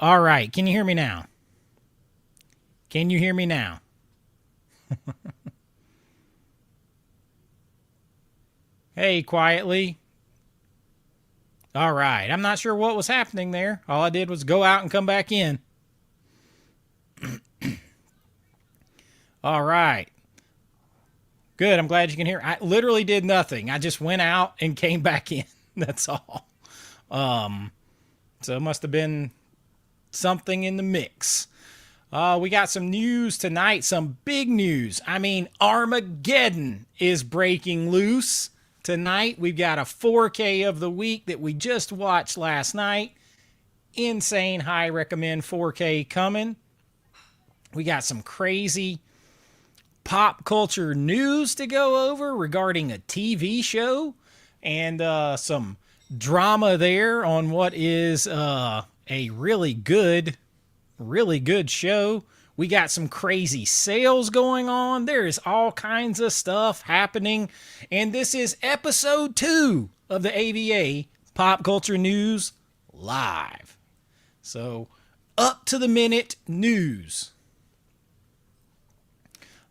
All right. Can you hear me now? Can you hear me now? Hey, quietly. All right. I'm not sure what was happening there. All I did was go out and come back in. All right. Good. I'm glad you can hear. I literally did nothing. I just went out and came back in. That's all. Um, so it must have been something in the mix. We got some news tonight, some big news. I mean, Armageddon is breaking loose tonight. We've got a 4K of the week that we just watched last night. Insane high recommend 4K coming. We got some crazy pop culture news to go over regarding a TV show and some drama there on what is a really good show. We got some crazy sales going on. There is all kinds of stuff happening. And this is episode 2 of the AVA Pop Culture News Live. So, up to the minute news.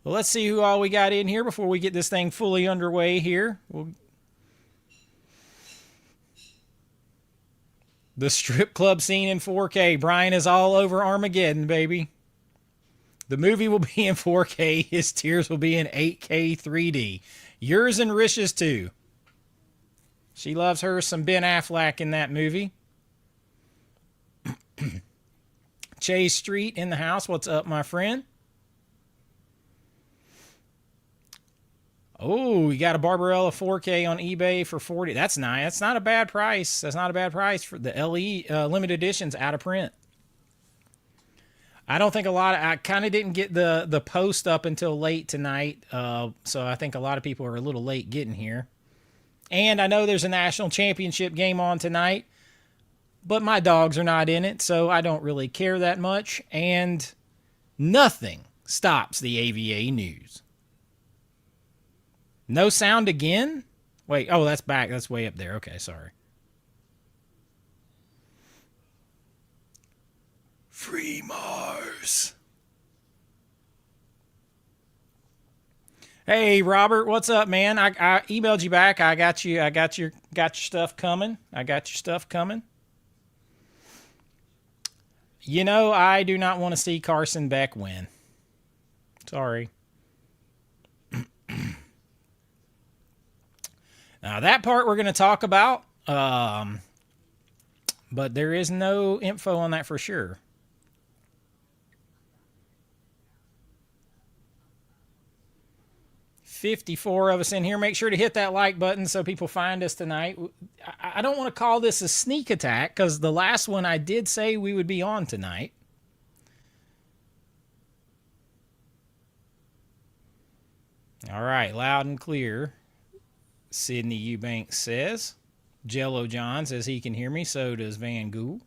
Well, let's see who all we got in here before we get this thing fully underway here. The strip club scene in 4K. Brian is all over Armageddon, baby. The movie will be in 4K. His tears will be in 8K 3D. Yours and Rish's too. She loves her some Ben Affleck in that movie. Chase Street in the house. What's up, my friend? Oh, you got a Barbarella 4K on eBay for 40. That's nice. That's not a bad price. That's not a bad price for the LE limited editions out of print. I don't think I kind of didn't get the post up until late tonight. So I think a lot of people are a little late getting here. And I know there's a national championship game on tonight, but my dogs are not in it, so I don't really care that much. And nothing stops the AVA news. No sound again? Wait, oh, that's back. That's way up there. Okay, sorry. Free Mars. Hey, Robert, what's up, man? I emailed you back. I got your stuff coming. I got your stuff coming. You know, I do not want to see Carson Beck win. Sorry. Now, that part we're going to talk about, but there is no info on that for sure. $54 of us in here. Make sure to hit that like button so people find us tonight. I don't want to call this a sneak attack because the last one I did say we would be on tonight. All right, loud and clear. Sydney Eubanks says. Jello John says he can hear me. So does Van Gool.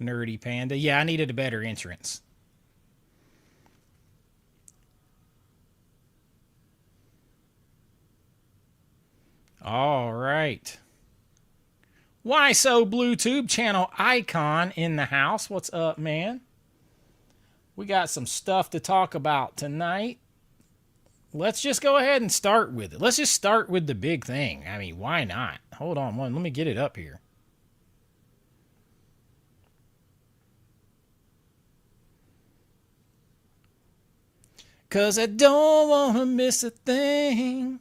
Nerdy Panda. Yeah, I needed a better entrance. All right. Why So Bluetooth channel icon in the house. What's up, man? We got some stuff to talk about tonight. Let's just go ahead and start with it. Let's just start with the big thing. I mean, why not? Hold on one. Let me get it up here. Cause I don't want to miss a thing.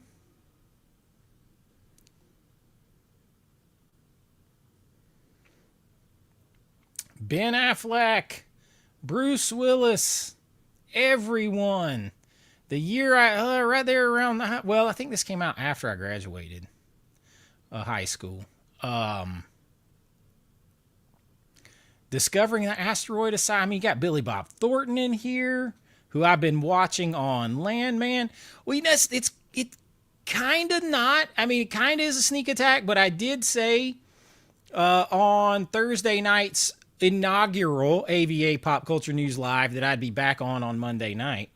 Ben Affleck, Bruce Willis, everyone. The year right there around the, well, I think this came out after I graduated high school. Discovering the Asteroid Asylum. I mean, you got Billy Bob Thornton in here, who I've been watching on Landman. Well, it's kind of not. I mean, it kind of is a sneak attack, but I did say on Thursday night's inaugural AVA Pop Culture News Live that I'd be back on Monday night.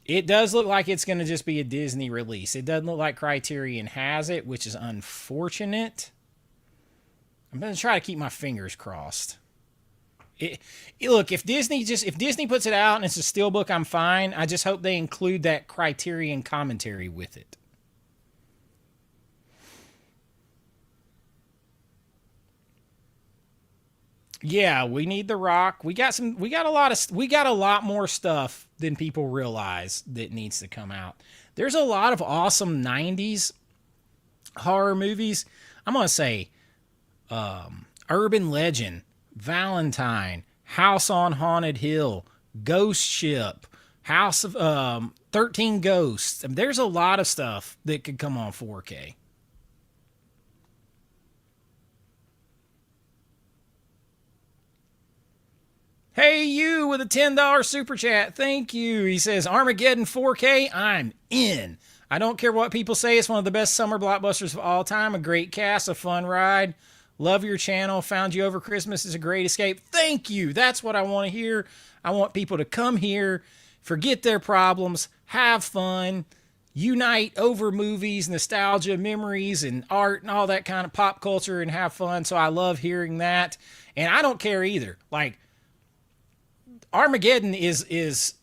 It does look like it's going to just be a Disney release. It doesn't look like Criterion has it, which is unfortunate. I'm gonna try to keep my fingers crossed. Look, if Disney puts it out and it's a steelbook, I'm fine. I just hope they include that Criterion commentary with it. Yeah, we need The Rock. We got a lot more stuff than people realize that needs to come out. There's a lot of awesome 90s horror movies. I'm going to say Urban Legend, Valentine, House on Haunted Hill, Ghost Ship, House of 13 Ghosts. I mean, there's a lot of stuff that could come on 4K. Hey, you with a $10 super chat. Thank you. He says, Armageddon 4K, I'm in. I don't care what people say. It's one of the best summer blockbusters of all time. A great cast, a fun ride. Love your channel. Found you over Christmas is a great escape. Thank you. That's what I want to hear. I want people to come here, forget their problems, have fun, unite over movies, nostalgia, memories, and art and all that kind of pop culture and have fun. So I love hearing that. And I don't care either. Like, Armageddon is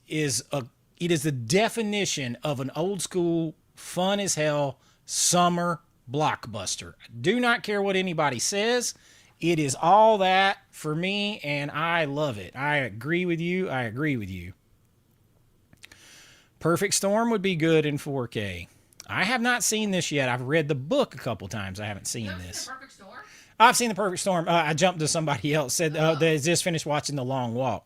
the definition of an old school, fun as hell summer blockbuster. I do not care what anybody says. It is all that for me, and I love it. I agree with you. I agree with you. Perfect Storm would be good in 4K. I have not seen this yet. I've read the book a couple times. I haven't seen this. The Perfect Storm? I've seen The Perfect Storm. I jumped to somebody else. Said they just finished watching The Long Walk.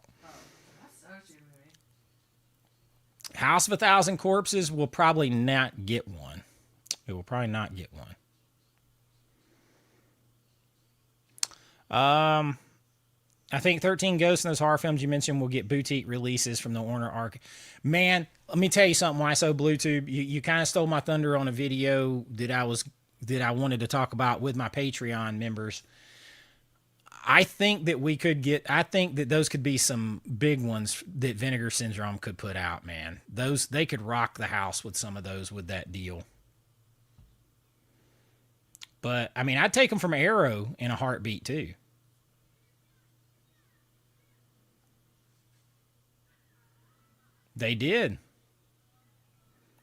House of a Thousand Corpses will probably not get one. It will probably not get one. I think 13 Ghosts and those horror films you mentioned will get boutique releases from the Warner Arc. Man, let me tell you something. Why so BlueTube? You kind of stole my thunder on a video that I wanted to talk about with my Patreon members. I think that those could be some big ones that Vinegar Syndrome could put out, man. They could rock the house with some of those with that deal. But, I mean, I'd take them from Arrow in a heartbeat, too. They did.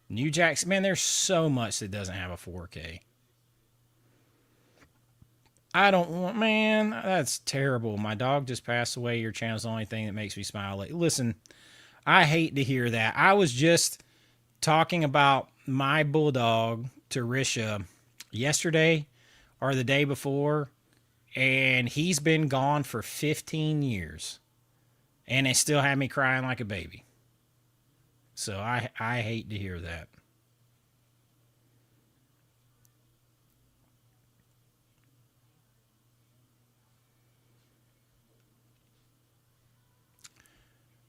New Jack's, man, there's so much that doesn't have a 4K. I don't want, man, that's terrible. My dog just passed away. Your channel's the only thing that makes me smile. Like, listen, I hate to hear that. I was just talking about my bulldog, Tarisha, yesterday or the day before, and he's been gone for 15 years, and it still had me crying like a baby. So I hate to hear that.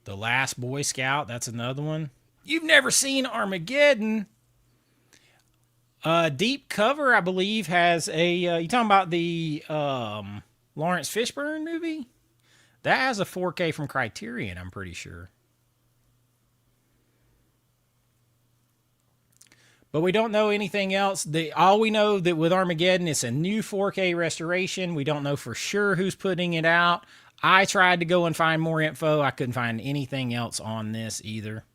The Last Boy Scout, that's another one. You've never seen Armageddon. Deep Cover, I believe, has a... you talking about the Lawrence Fishburne movie? That has a 4K from Criterion, I'm pretty sure. But we don't know anything else. All we know that with Armageddon, it's a new 4K restoration. We don't know for sure who's putting it out. I tried to go and find more info. I couldn't find anything else on this either.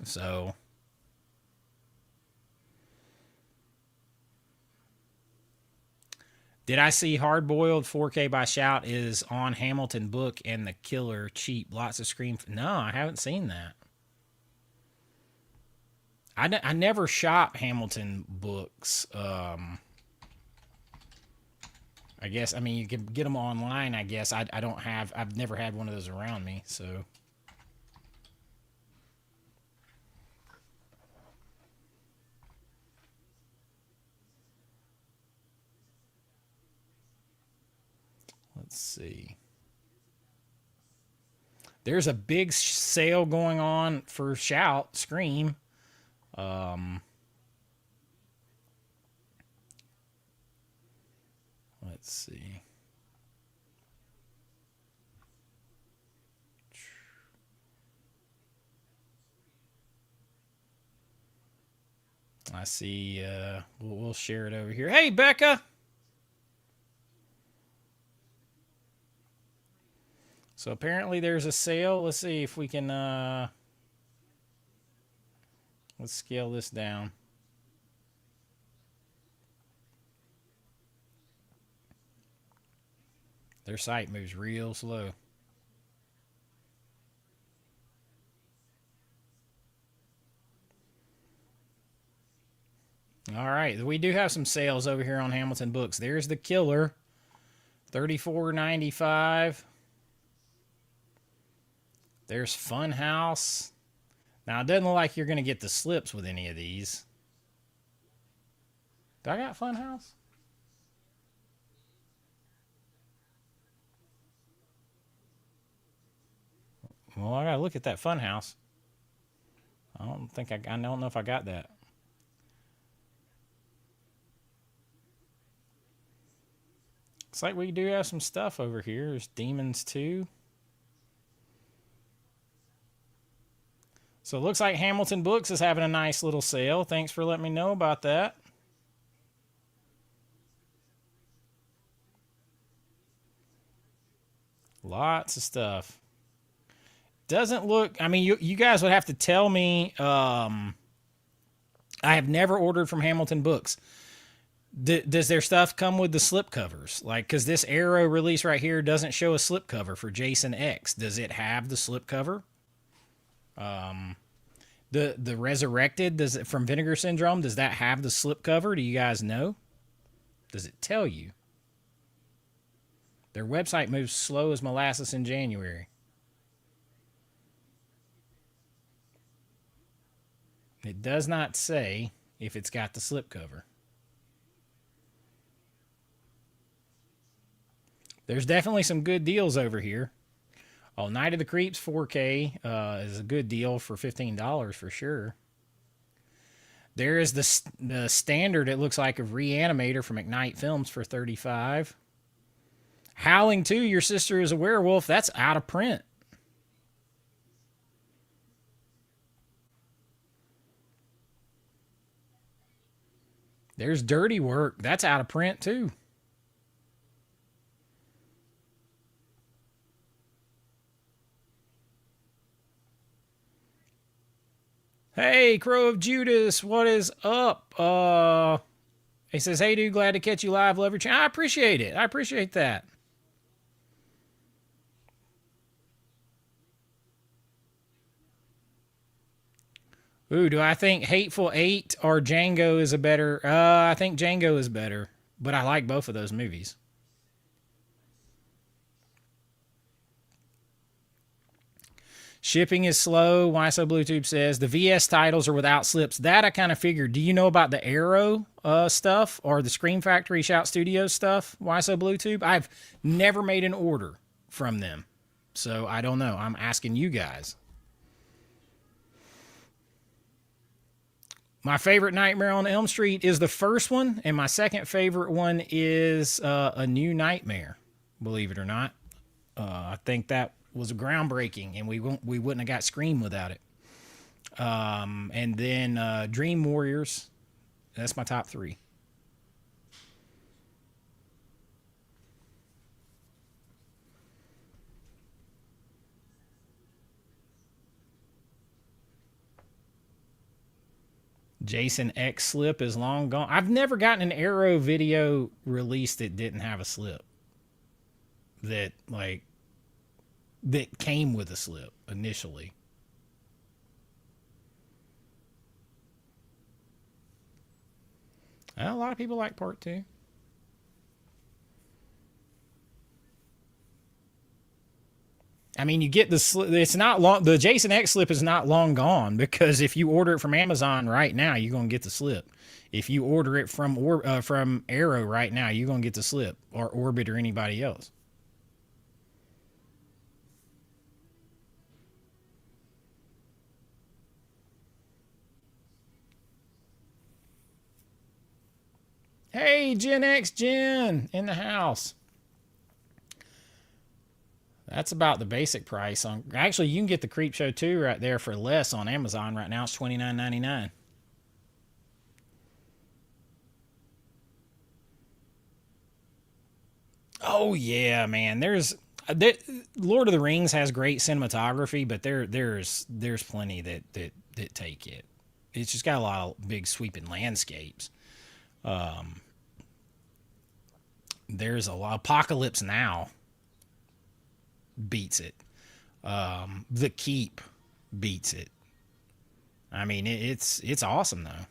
So, did I see Hard Boiled 4K by Shout is on Hamilton Book and The Killer cheap? Lots of screen. No, I haven't seen that. I never shop Hamilton Books. I guess, I mean, you can get them online, I guess. I've never had one of those around me, so. Let's see. There's a big sale going on for Shout, Scream. Let's see. I see. We'll share it over here. Hey, Becca. So apparently there's a sale. Let's see if we can let's scale this down. Their site moves real slow. All right, we do have some sales over here on Hamilton Books. There's The Killer, $34.95. There's Funhouse. Now, it doesn't look like you're going to get the slips with any of these. Do I got Funhouse? Well, I got to look at that Funhouse. I don't know if I got that. Looks like we do have some stuff over here. There's Demons 2. So it looks like Hamilton Books is having a nice little sale. Thanks for letting me know about that. Lots of stuff. Doesn't look, I mean, you guys would have to tell me. I have never ordered from Hamilton Books. Does their stuff come with the slip covers? Like, because this Arrow release right here doesn't show a slip cover for Jason X. Does it have the slip cover? The Resurrected, does it from Vinegar Syndrome? Does that have the slip cover? Do you guys know? Does it tell you? Their website moves slow as molasses in January. It does not say if it's got the slip cover. There's definitely some good deals over here. Oh, Night of the Creeps 4K is a good deal for $15 for sure. There is the standard, it looks like, of Reanimator from Ignite Films for $35. Howling 2, Your Sister is a Werewolf, that's out of print. There's Dirty Work, that's out of print too. Hey, Crow of Judas, what is up? He says, hey, dude, glad to catch you live. Love your channel. I appreciate it. I appreciate that. Ooh, do I think Hateful Eight or Django is a better? I think Django is better, but I like both of those movies. Shipping is slow. Why so Bluetooth says the VS titles are without slips. That I kind of figured. Do you know about the Arrow stuff or the Scream Factory Shout Studios stuff? Why so Bluetooth? I've never made an order from them, so I don't know. I'm asking you guys. My favorite Nightmare on Elm Street is the first one, and my second favorite one is A New Nightmare. Believe it or not, I think that was groundbreaking, and we wouldn't have got Scream without it. And then Dream Warriors. That's my top 3. Jason X slip is long gone. I've never gotten an Arrow video release that didn't have a slip. That came with a slip initially. A lot of people like part 2. I mean, you get it's not long. The Jason X slip is not long gone because if you order it from Amazon right now, you're gonna get the slip. If you order it from Arrow right now, you're gonna get the slip, or Orbit or anybody else. Hey, Gen X Gen in the house. That's about the basic price on. Actually, you can get the Creepshow 2 right there for less on Amazon right now. It's $29.99. Oh yeah, man. Lord of the Rings has great cinematography, but there's plenty that take it. It's just got a lot of big sweeping landscapes. There's a lot. Apocalypse Now beats it. The Keep beats it. I mean, it's awesome though.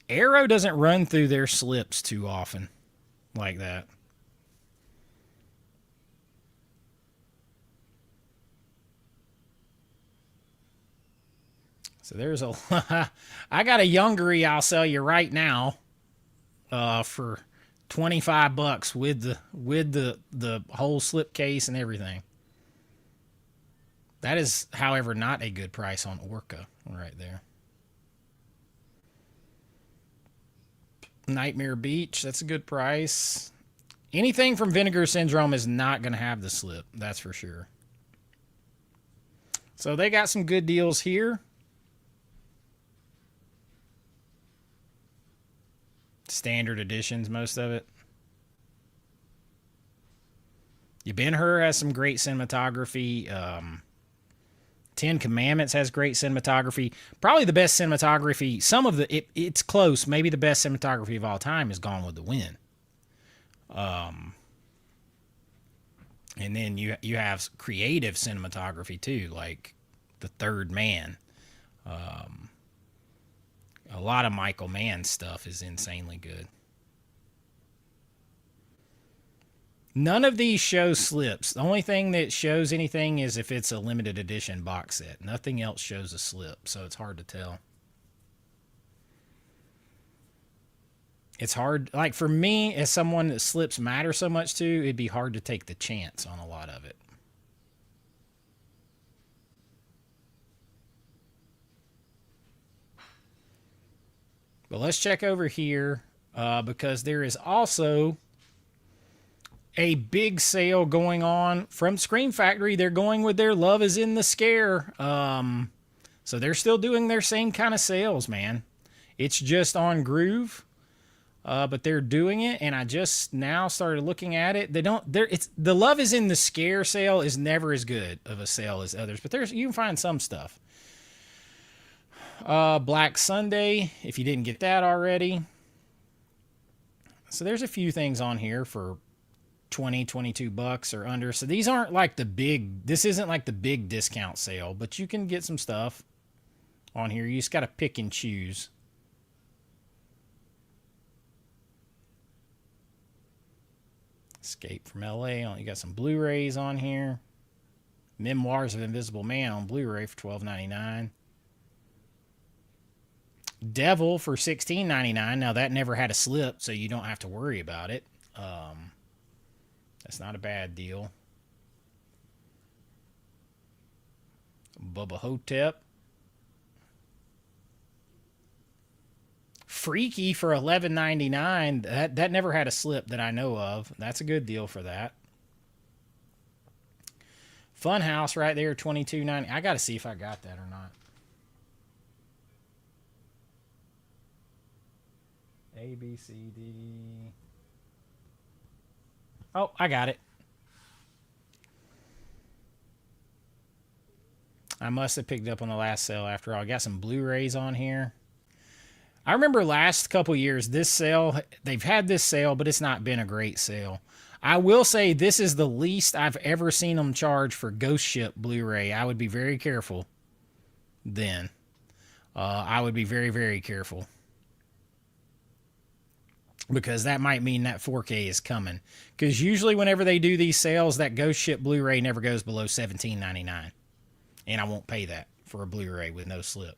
Arrow doesn't run through their slips too often like that. So there's a. I got a Youngery I'll sell you right now, for $25 with the whole slip case and everything. That is, however, not a good price on Orca right there. Nightmare Beach, that's a good price. Anything from Vinegar Syndrome is not going to have the slip, that's for sure. So they got some good deals here. Standard editions, most of it. Ben Hur has some great cinematography. Ten Commandments has great cinematography. Probably the best cinematography. It's close. Maybe the best cinematography of all time is Gone with the Wind. And then you have creative cinematography too, like The Third Man. A lot of Michael Mann stuff is insanely good. None of these show slips. The only thing that shows anything is if it's a limited edition box set. Nothing else shows a slip, so it's hard to tell. It's hard, like for me, as someone that slips matter so much to, it'd be hard to take the chance on a lot of it. But let's check over here, because there is also a big sale going on from Scream Factory. They're going with their Love is in the Scare. So they're still doing their same kind of sales, man. It's just on Groove, but they're doing it, and I just now started looking at it. It's the Love is in the Scare sale is never as good of a sale as others, but you can find some stuff. Black Sunday, if you didn't get that already. So there's a few things on here for 22 bucks or under. So these aren't like this isn't like the big discount sale, but you can get some stuff on here. You just got to pick and choose. Escape from LA. You got some Blu-rays on here. Memoirs of Invisible Man on Blu-ray for $12.99. Devil for $16.99. Now that never had a slip, so you don't have to worry about it. That's not a bad deal. Bubba Hotep. Freaky for $11.99. That never had a slip that I know of. That's a good deal for that. Funhouse right there, $22.90. I got to see if I got that or not. A, B, C, D. Oh, I got it. I must have picked it up on the last sale after all. I got some Blu-rays on here. I remember last couple years, this sale, they've had this sale, but it's not been a great sale. I will say this is the least I've ever seen them charge for Ghost Ship Blu-ray. I would be very careful then. I would be very, very careful. Because that might mean that 4K is coming. Because usually whenever they do these sales, that Ghost Ship Blu-ray never goes below $17.99. And I won't pay that for a Blu-ray with no slip.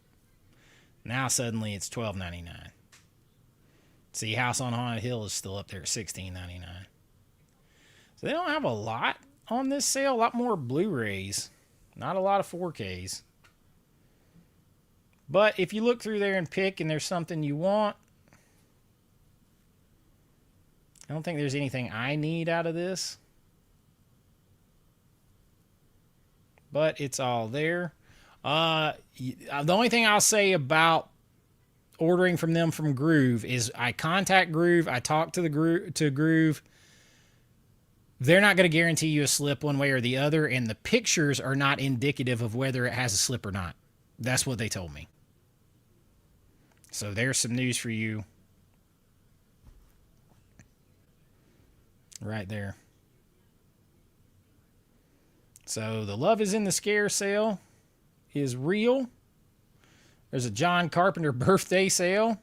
Now suddenly it's $12.99. See, House on Haunted Hill is still up there at $16.99. So they don't have a lot on this sale. A lot more Blu-rays. Not a lot of 4Ks. But if you look through there and pick and there's something you want, I don't think there's anything I need out of this. But it's all there. The only thing I'll say about ordering from them from Groove is I contact Groove, I talk to Groove. They're not going to guarantee you a slip one way or the other, and the pictures are not indicative of whether it has a slip or not. That's what they told me. So there's some news for you. Right there. So the Love is in the Scare sale is real. There's a John Carpenter birthday sale.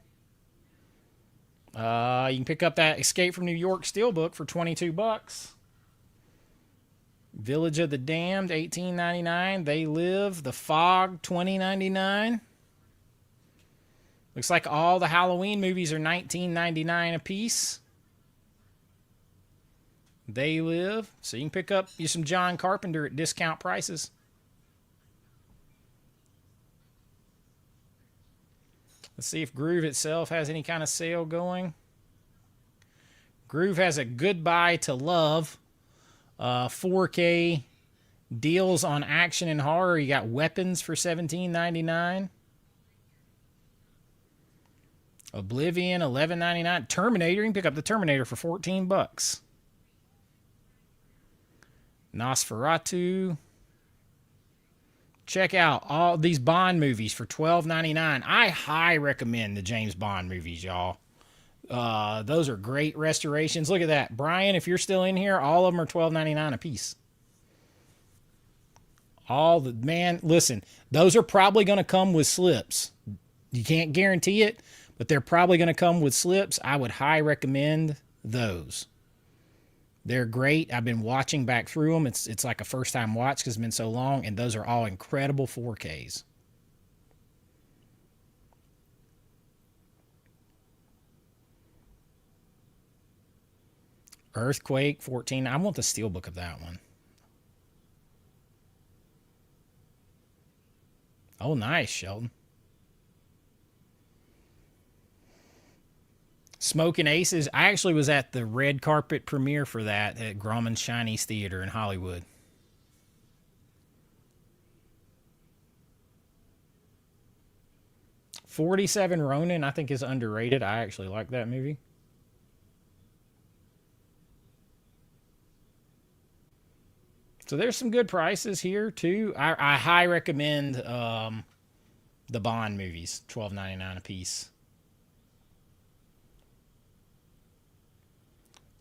You can pick up that Escape from New York Steelbook for $22. Village of the Damned, $18.99. They Live, The Fog, $20.99. Looks like all the Halloween movies are $19.99 a piece. They Live. So you can pick up you some John Carpenter at discount prices. Let's see if Groove itself has any kind of sale going. Groove has a Goodbye to Love 4K deals on action and horror. You got Weapons for $17.99. Oblivion, $11.99. Terminator, you can pick up the Terminator for $14. Nosferatu. Check out all these Bond movies for $12.99. I highly recommend the James Bond movies, y'all. Those are great restorations. Look at that. Brian, if you're still in here, all of them are $12.99 a piece. Man, listen, those are probably going to come with slips. You can't guarantee it, but they're probably going to come with slips. I would highly recommend those. They're great. I've been watching back through them. It's like a first-time watch because it's been so long, and those are all incredible 4Ks. Earthquake, 14. I want the steelbook of that one. Oh, nice, Sheldon. Smoking Aces. I actually was at the red carpet premiere for that at Grauman's Chinese Theater in Hollywood. "47 Ronin," I think, is underrated. I actually like that movie. So there's some good prices here, too. I highly recommend the Bond movies, $12.99 a piece.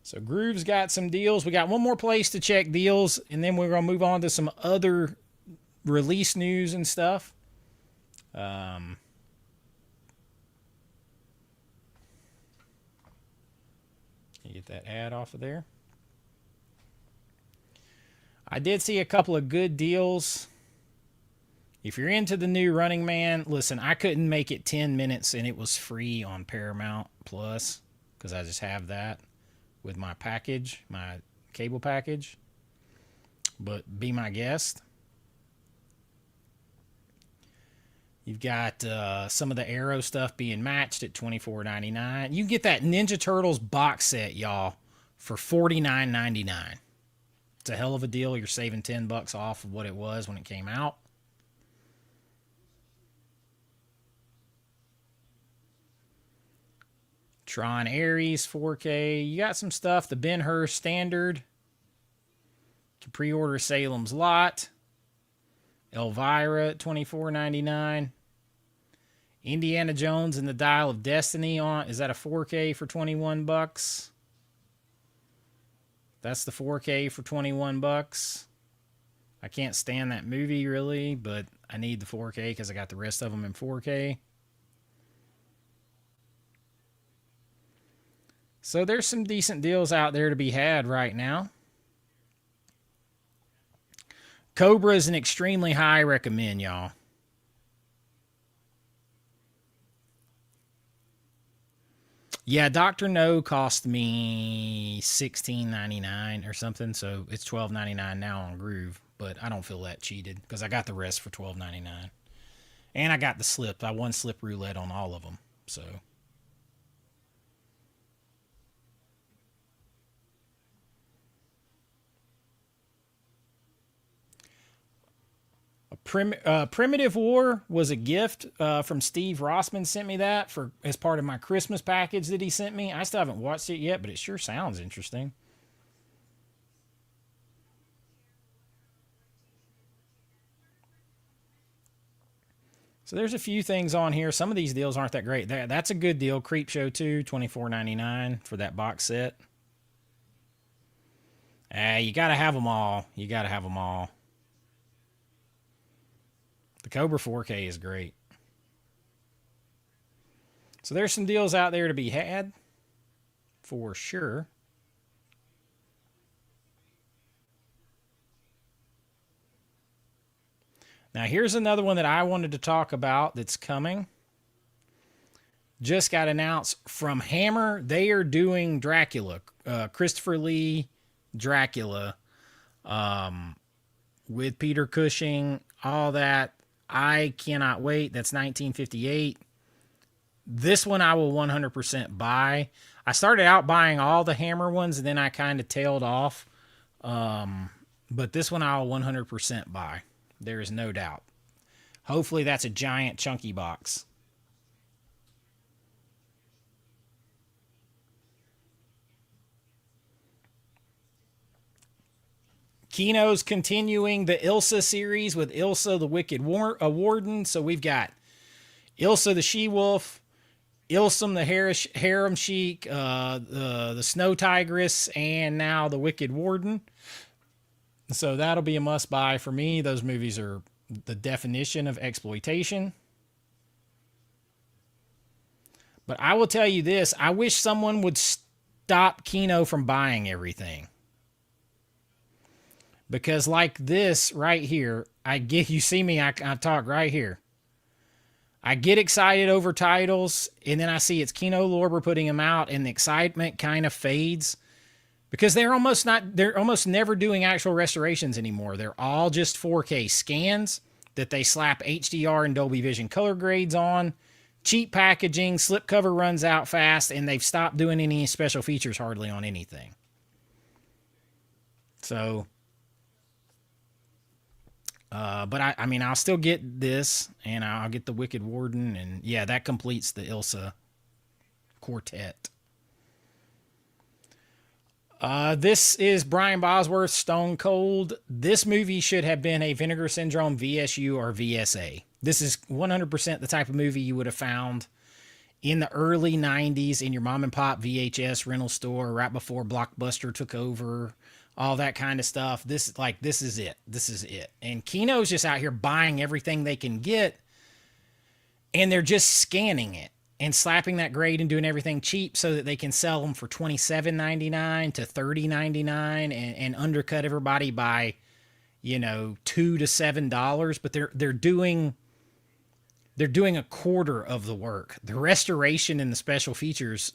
So Groove's got some deals. We got one more place to check deals, and then we're going to move on to some other release news and stuff. You get that ad off of there. I did see a couple of good deals. If you're into the new Running Man, listen, I couldn't make it 10 minutes, and it was free on Paramount Plus because I just have that with my package, my cable package. But be my guest. You've got some of the Arrow stuff being matched at $24.99. You can get that Ninja Turtles box set, y'all, for $49.99. It's a hell of a deal. You're saving $10 off of what it was when it came out. Tron Ares 4K. You got some stuff. The Ben-Hur Standard. You can pre-order Salem's Lot. Elvira at $24.99. Indiana Jones and the Dial of Destiny is that a 4K for $21? That's the 4K for $21. I can't stand that movie really, but I need the 4K because I got the rest of them in 4K. So there's some decent deals out there to be had right now. Cobra is an extremely high recommend, y'all. Yeah, Dr. No cost me $16.99 or something, so it's $12.99 now on Groove, but I don't feel that cheated because I got the rest for $12.99. And I got the slip. I won slip roulette on all of them, so... Primitive War was a gift from Steve Rossman. Sent me that for as part of my Christmas package that he sent me. I still haven't watched it yet, but it sure sounds interesting. So there's a few things on here. Some of these deals aren't that great. That's a good deal. Creep Show 2, $24.99 for that box set. You got to have them all. You got to have them all. The Cobra 4K is great. So there's some deals out there to be had for sure. Now, here's another one that I wanted to talk about that's coming. Just got announced from Hammer. They are doing Dracula, Christopher Lee Dracula, with Peter Cushing, all that. I cannot wait. That's 1958. This one I will 100% buy. I started out buying all the Hammer ones, and then I kind of tailed off. But this one I'll 100% buy. There is no doubt. Hopefully that's a giant chunky box. Kino's continuing the Ilsa series with Ilsa the Wicked Warden. So we've got Ilsa the She-Wolf, Ilsum the Harem Sheik, the Snow Tigress, and now the Wicked Warden. So that'll be a must buy for me. Those movies are the definition of exploitation. But I will tell you this, I wish someone would stop Kino from buying everything. Because like this right here, you see me, I talk right here. I get excited over titles, and then I see it's Kino Lorber putting them out, and the excitement kind of fades. Because they're almost never doing actual restorations anymore. They're all just 4K scans that they slap HDR and Dolby Vision color grades on. Cheap packaging, slipcover runs out fast, and they've stopped doing any special features hardly on anything. So, but I mean, I'll still get this, and I'll get the Wicked Warden, and yeah, that completes the Ilsa quartet. This is Brian Bosworth, Stone Cold. This movie should have been a Vinegar Syndrome VSU or VSA. This is 100% the type of movie you would have found in the early 90s in your mom and pop VHS rental store right before Blockbuster took over, all that kind of stuff. This is it. This is it. And Kino's just out here buying everything they can get, and they're just scanning it and slapping that grade and doing everything cheap so that they can sell them for $27.99 to $30.99 and undercut everybody by, $2 to $7. But they're doing a quarter of the work. The restoration and the special features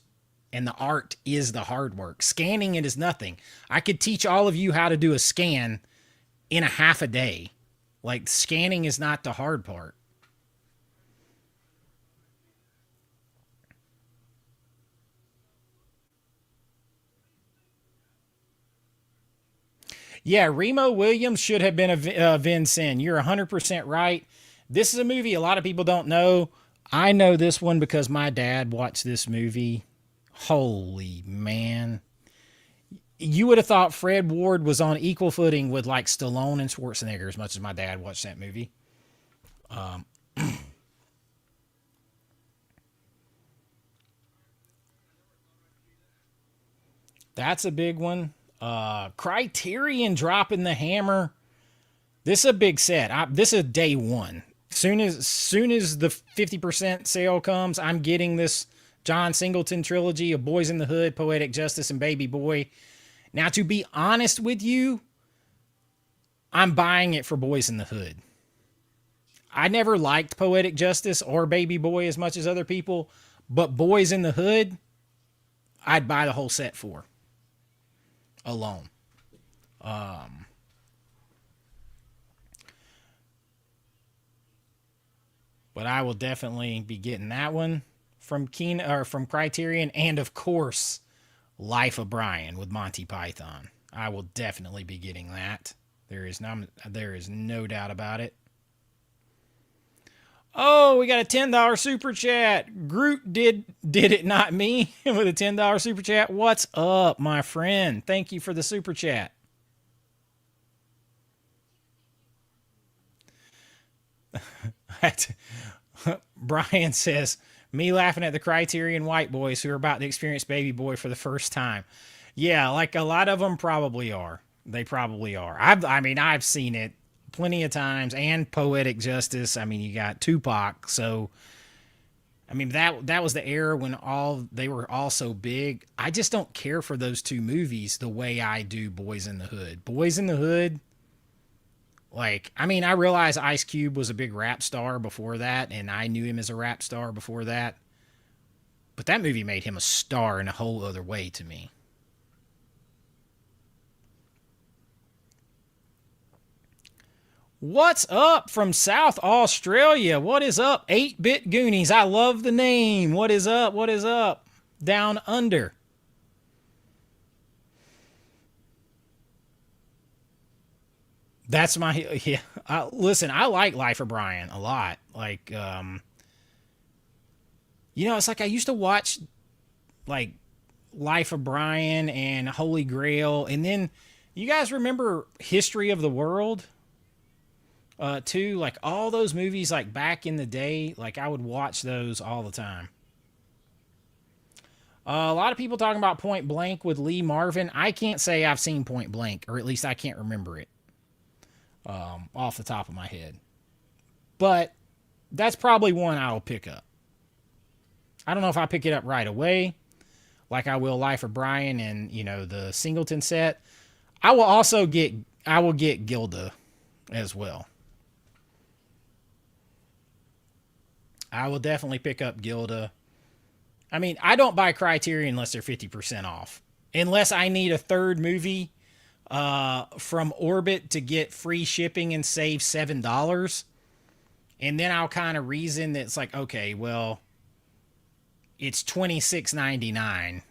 and the art is the hard work. Scanning it is nothing. I could teach all of you how to do a scan in a half a day. Like, scanning is not the hard part. Yeah, Remo Williams should have been a Vin Sen. You're 100% right. This is a movie a lot of people don't know. I know this one because my dad watched this movie. Holy man. You would have thought Fred Ward was on equal footing with like Stallone and Schwarzenegger as much as my dad watched that movie. That's a big one. Criterion dropping the hammer. This is a big set. This is day one. Soon as the 50% sale comes, I'm getting this John Singleton trilogy of Boys in the Hood, Poetic Justice, and Baby Boy. Now, to be honest with you, I'm buying it for Boys in the Hood. I never liked Poetic Justice or Baby Boy as much as other people, but Boys in the Hood, I'd buy the whole set for alone. But I will definitely be getting that one from from Criterion, and of course, Life of Brian with Monty Python. I will definitely be getting that. There is no doubt about it. Oh, we got a $10 super chat. Groot did it, not me, with a $10 super chat. What's up, my friend? Thank you for the super chat. Brian says, me laughing at the Criterion white boys who are about to experience Baby Boy for the first time. Yeah, like a lot of them probably are. They probably are. I mean, I've seen it plenty of times, and Poetic Justice. I mean, you got Tupac. So, I mean, that was the era when all they were all so big. I just don't care for those two movies the way I do Boys in the Hood. Boys in the Hood, like, I mean, I realize Ice Cube was a big rap star before that, and I knew him as a rap star before that. But that movie made him a star in a whole other way to me. What's up from South Australia? What is up, 8-Bit Goonies? I love the name. What is up? What is up? Down under. That's my yeah. Listen, I like Life of Brian a lot. Like, it's like I used to watch like Life of Brian and Holy Grail, and then you guys remember History of the World? Too, like all those movies, like back in the day, like I would watch those all the time. A lot of people talking about Point Blank with Lee Marvin. I can't say I've seen Point Blank, or at least I can't remember it off the top of my head. But that's probably one I'll pick up. I don't know if I pick it up right away, like I will Life of Brian and the Singleton set. I will get Gilda as well. I will definitely pick up Gilda. I mean, I don't buy Criterion unless they're 50% off. Unless I need a third movie from Orbit to get free shipping and save $7. And then I'll kind of reason that it's like, okay, well, it's $26.99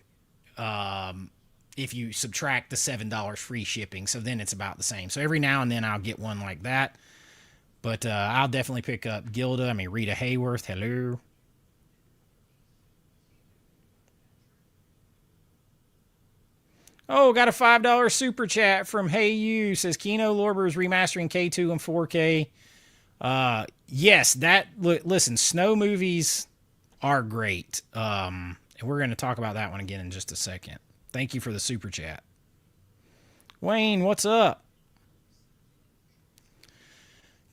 if you subtract the $7 free shipping. So then it's about the same. So every now and then I'll get one like that. But I'll definitely pick up Gilda. I mean, Rita Hayworth, hello. Oh, got a $5 super chat from Hey You. Says Kino Lorber is remastering K2 and 4K. Yes, listen, snow movies are great. And we're going to talk about that one again in just a second. Thank you for the super chat. Wayne, what's up?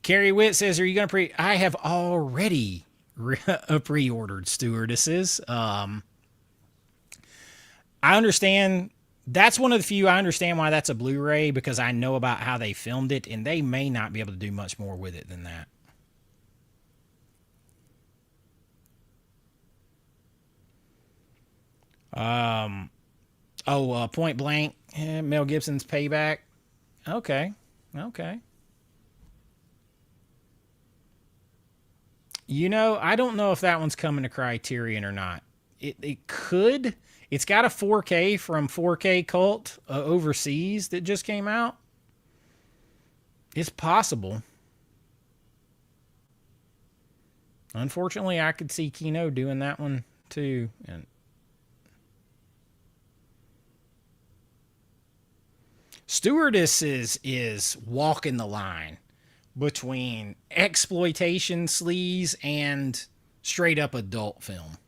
Carrie Witt says, are you going to I have already pre-ordered Stewardesses. I understand. That's one of the few I understand why that's a Blu-ray, because I know about how they filmed it, and they may not be able to do much more with it than that. Point Blank, Mel Gibson's Payback. Okay, okay. I don't know if that one's coming to Criterion or not. It could. It's got a 4K from 4K Cult overseas that just came out. It's possible. Unfortunately, I could see Kino doing that one too. And Stewardess is walking the line between exploitation sleaze and straight up adult film.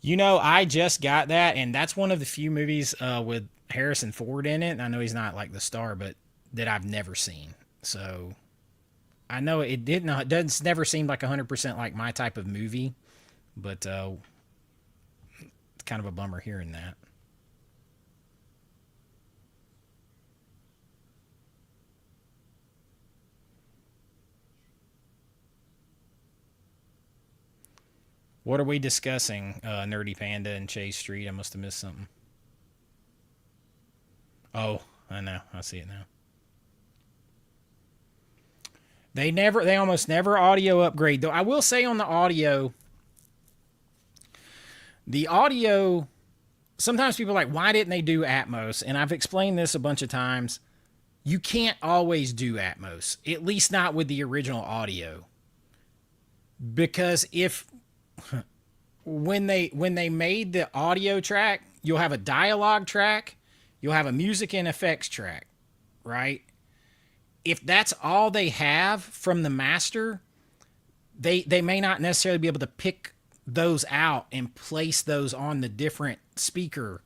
I just got that, and that's one of the few movies with Harrison Ford in it. And I know he's not like the star, but that I've never seen. So I know it did not. It doesn't never seem like 100% like my type of movie, but it's kind of a bummer hearing that. What are we discussing? Nerdy Panda and Chase Street. I must have missed something. Oh, I know. I see it now. They almost never audio upgrade though. I will say on the audio sometimes people are like, why didn't they do Atmos? And I've explained this a bunch of times. You can't always do Atmos, at least not with the original audio. Because if when they made the audio track, you'll have a dialogue track, you'll have a music and effects track, right? If that's all they have from the master, they may not necessarily be able to pick those out and place those on the different speaker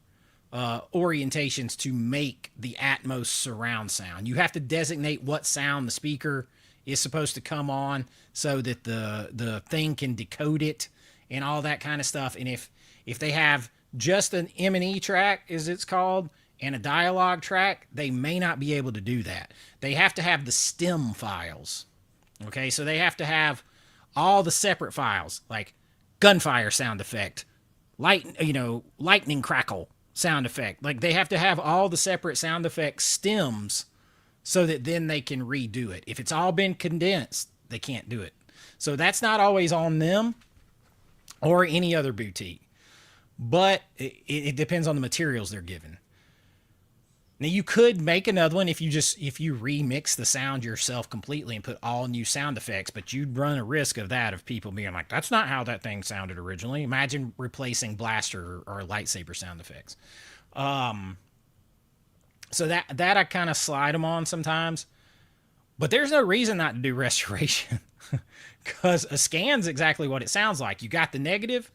orientations to make the Atmos surround sound. You have to designate what sound the speaker is supposed to come on so that the thing can decode it and all that kind of stuff. And if they have just an M&E track, as it's called, and a dialogue track, they may not be able to do that. They have to have the stem files. Okay, so they have to have all the separate files, like gunfire sound effect, lightning crackle sound effect. Like they have to have all the separate sound effect stems so that then they can redo it. If it's all been condensed, they can't do it. So that's not always on them or any other boutique, but it depends on the materials they're given. Now you could make another one if you remix the sound yourself completely and put all new sound effects, but you'd run a risk of people being like, that's not how that thing sounded originally. Imagine replacing blaster or lightsaber sound effects. So that I kind of slide them on sometimes, but there's no reason not to do restoration because a scan's exactly what it sounds like. You got the negative,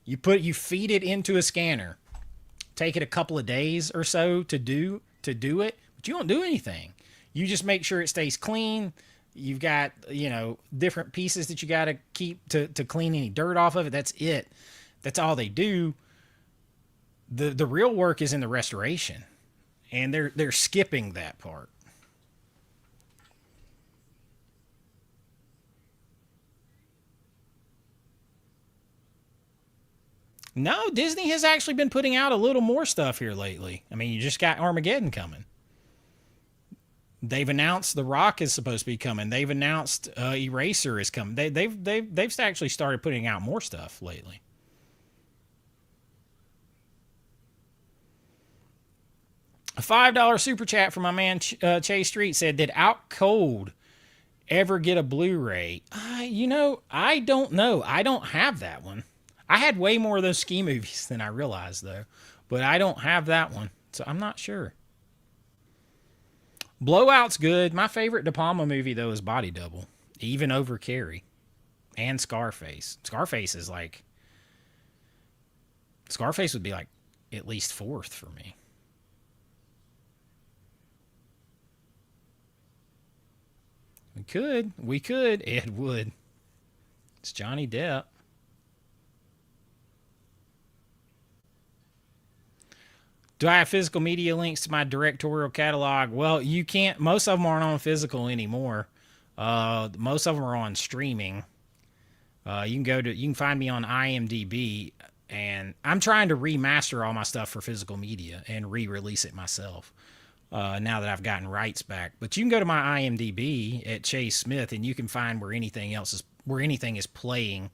you feed it into a scanner. Take it a couple of days or so to do it, but you don't do anything. You just make sure it stays clean. You've got, different pieces that you got to keep to clean any dirt off of it. That's it. That's all they do. The real work is in the restoration, and they're skipping that part. No, Disney has actually been putting out a little more stuff here lately. I mean, you just got Armageddon coming. They've announced The Rock is supposed to be coming. They've announced Eraser is coming. They've actually started putting out more stuff lately. A $5 super chat from my man Chase Street said, "Did Out Cold ever get a Blu-ray?" I don't know. I don't have that one. I had way more of those ski movies than I realized, though. But I don't have that one, so I'm not sure. Blowout's good. My favorite De Palma movie, though, is Body Double. Even over Carrie. And Scarface. Scarface would be like at least fourth for me. We could. Ed Wood. It's Johnny Depp. Do I have physical media links to my directorial catalog? Well, you can't. Most of them aren't on physical anymore. Most of them are on streaming. You can find me on IMDb, and I'm trying to remaster all my stuff for physical media and re-release it myself. Now that I've gotten rights back, but you can go to my IMDb at Chase Smith, and you can find where anything is playing.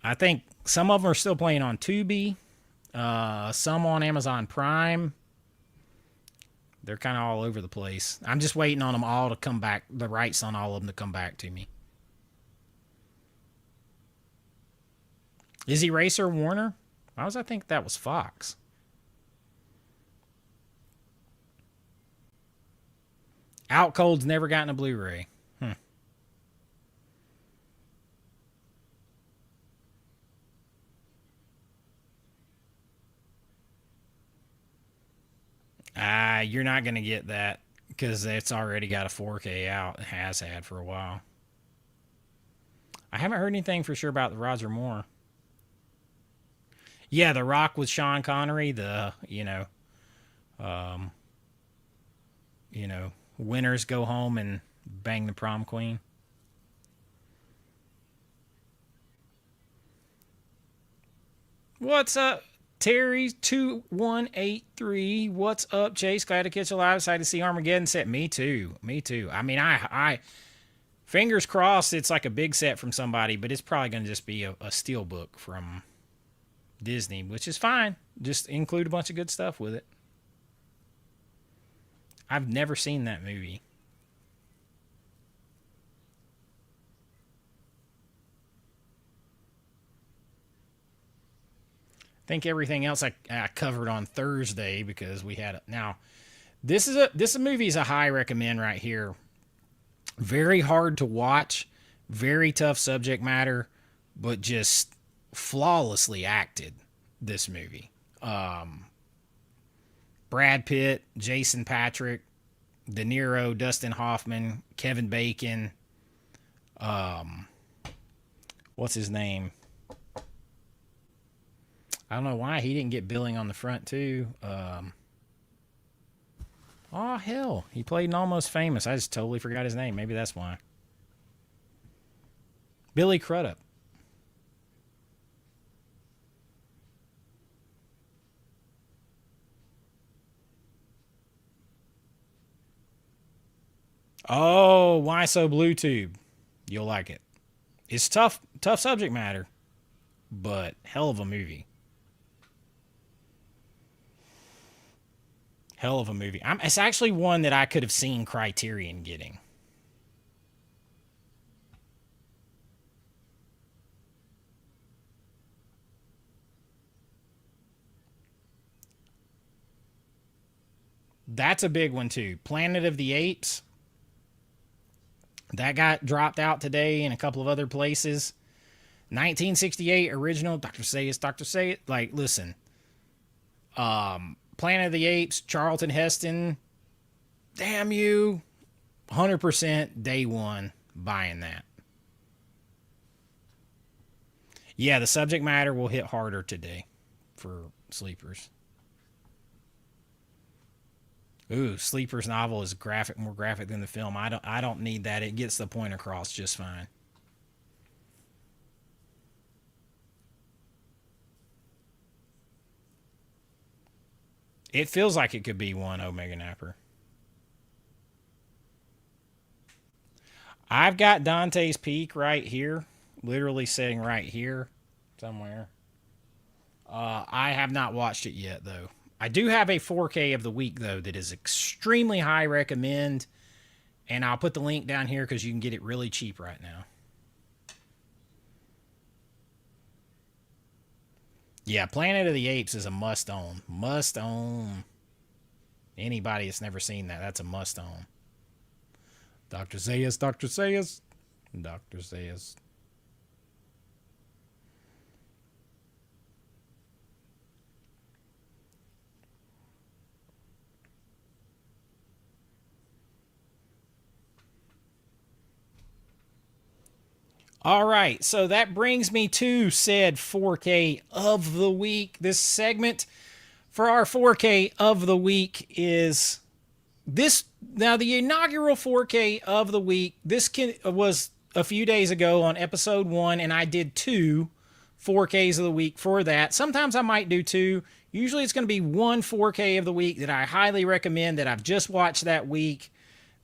I think some of them are still playing on Tubi. Some on Amazon Prime. They're kind of all over the place. I'm just waiting on them all to come back, the rights on all of them to come back to me. Is Eraser Warner? Why was I think that was Fox? Out Cold's never gotten a Blu-ray. You're not going to get that because it's already got a 4K out. It has had for a while. I haven't heard anything for sure about the Roger Moore. Yeah, The Rock with Sean Connery. Winners go home and bang the prom queen. What's up? Terry2183, what's up, Chase? Glad to catch you live. Excited to see Armageddon set. Me too. I mean, I fingers crossed it's like a big set from somebody, but it's probably going to just be a steel book from Disney, which is fine. Just include a bunch of good stuff with it. I've never seen that movie. I think everything else I covered on Thursday because we had it. Now, this movie is a high recommend right here. Very hard to watch, very tough subject matter, but just flawlessly acted. This movie. Brad Pitt, Jason Patrick, De Niro, Dustin Hoffman, Kevin Bacon. What's his name? I don't know why he didn't get billing on the front too. Oh hell, he played in Almost Famous. I just totally forgot his name. Maybe that's why. Billy Crudup. Oh, Why So Blue Tube? You'll like it. It's tough subject matter, but hell of a movie. Hell of a movie. It's actually one that I could have seen Criterion getting. That's a big one too. Planet of the Apes. That got dropped out today in a couple of other places. 1968 original. Dr. Sayus, Dr. Sayus. Like, listen. Planet of the Apes, Charlton Heston. Damn you. 100% day one buying that. Yeah, the subject matter will hit harder today for sleepers. Ooh, Sleeper's novel is more graphic than the film. I don't need that. It gets the point across just fine. It feels like it could be one Omega Napper. I've got Dante's Peak right here, literally sitting right here somewhere. I have not watched it yet though. I do have a 4K of the week though that is extremely high recommend, and I'll put the link down here because you can get it really cheap right now. Yeah, Planet of the Apes is a must own. Must own. Anybody that's never seen that, that's a must own. Dr. Zayas, Dr. Zayas, Dr. Zayas. All right, so that brings me to said 4K of the week. This segment for our 4K of the week is this. Now, the inaugural 4K of the week, was a few days ago on episode 1, and I did 2 4Ks of the week for that. Sometimes I might do 2. Usually it's going to be 1 4K of the week that I highly recommend that I've just watched that week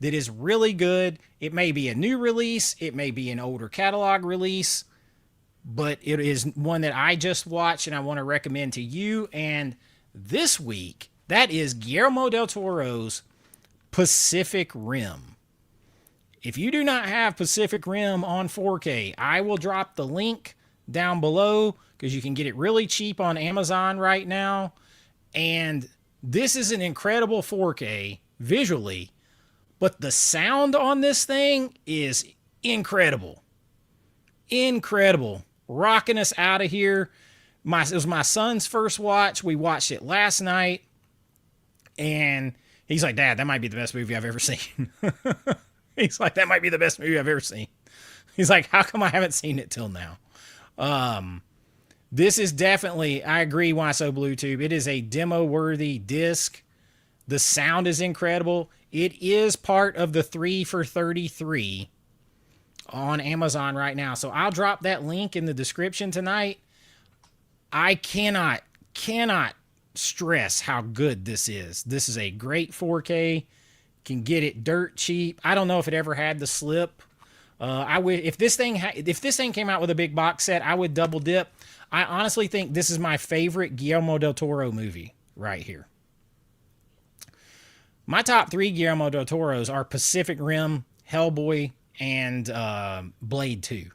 that is really good. It may be a new release, it may be an older catalog release, but it is one that I just watched and I want to recommend to you. And this week, that is Guillermo del Toro's Pacific Rim. If you do not have Pacific Rim on 4K, I will drop the link down below because you can get it really cheap on Amazon right now. And this is an incredible 4K visually, but the sound on this thing is incredible. Incredible. Rocking us out of here. It was my son's first watch. We watched it last night. And he's like, Dad, that might be the best movie I've ever seen. He's like, that might be the best movie I've ever seen. He's like, how come I haven't seen it till now? This is definitely, I agree, Why So Blue Tube. It is a demo-worthy disc. The sound is incredible. It is part of the 3 for 33 on Amazon right now. So I'll drop that link in the description tonight. I cannot stress how good this is. This is a great 4K. Can get it dirt cheap. I don't know if it ever had the slip, I would if this thing came out with a big box set, I would double dip. I honestly think this is my favorite Guillermo del Toro movie right here. My top three Guillermo del Toros are Pacific Rim, Hellboy, and Blade 2.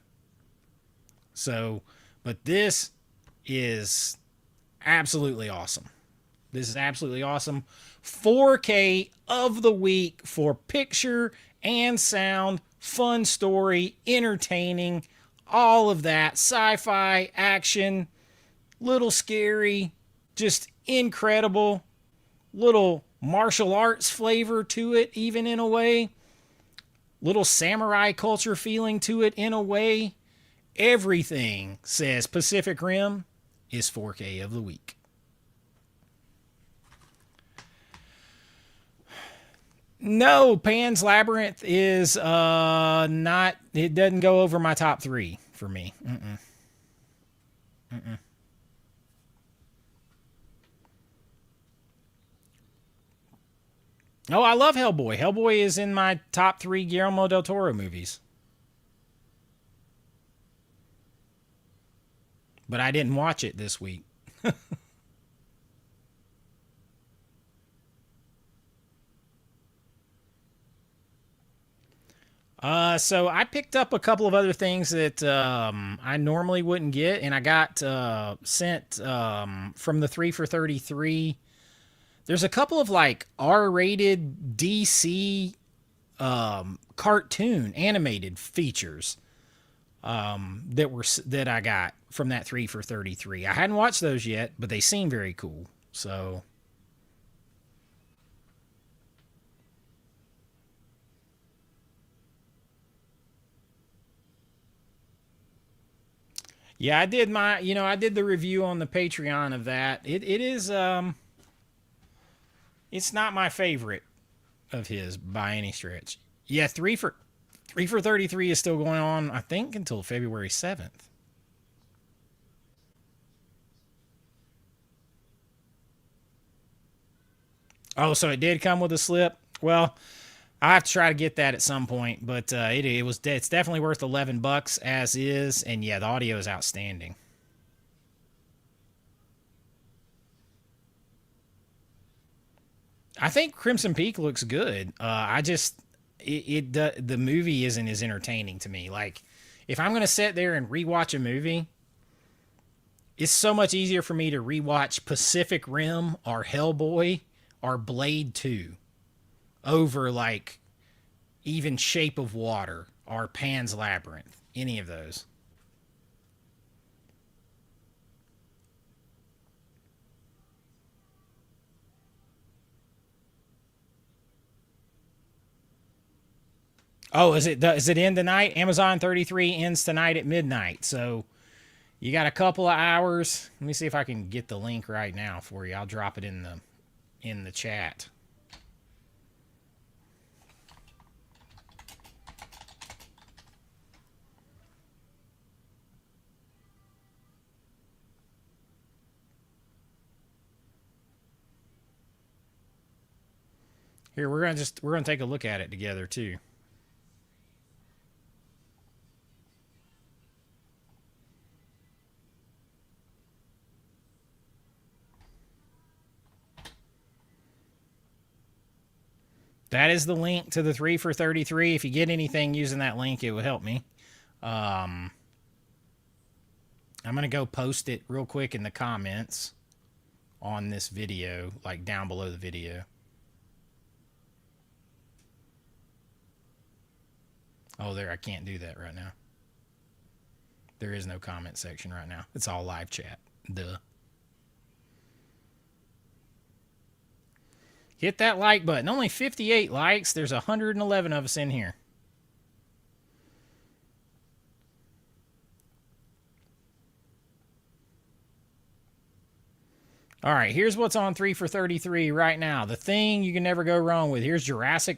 So, but this is absolutely awesome. This is absolutely awesome. 4K of the week for picture and sound, fun story, entertaining, all of that. Sci-fi, action, little scary, just incredible. Little martial arts flavor to it, even in a way. Little samurai culture feeling to it in a way. Everything says Pacific Rim is 4K of the week. No, Pan's Labyrinth is not. It doesn't go over my top three for me. Mm-mm. Mm-mm. Oh, I love Hellboy. Hellboy is in my top three Guillermo del Toro movies. But I didn't watch it this week. So I picked up a couple of other things that I normally wouldn't get, and I got sent from the 3 for 33. There's a couple of like R-rated DC cartoon animated features that I got from that 3 for 33. I hadn't watched those yet, but they seem very cool. So yeah, I did I did the review on the Patreon of that. It is it's not my favorite of his by any stretch. Yeah, 3 for 33 is still going on, I think, until February 7th. Oh, so it did come with a slip. Well, I have to try to get that at some point, but it's definitely worth $11 as is, and yeah, the audio is outstanding. I think Crimson Peak looks good. I just the movie isn't as entertaining to me. Like if I'm gonna sit there and rewatch a movie, it's so much easier for me to rewatch Pacific Rim or Hellboy or Blade 2 over like even Shape of Water or Pan's Labyrinth. Any of those. Oh, is it in tonight? Amazon 33 ends tonight at midnight. So you got a couple of hours. Let me see if I can get the link right now for you. I'll drop it in the chat. Here, we're gonna take a look at it together too. That is the link to the 3 for 33. If you get anything using that link, it would help me. Um, I'm going to go post it real quick in the comments on this video, like down below the video. Oh, there, I can't do that right now. There is no comment section right now. It's all live chat. Duh. Hit that like button. Only 58 likes. There's 111 of us in here. All right, here's what's on 3 for 33 right now. The thing you can never go wrong with. Here's Jurassic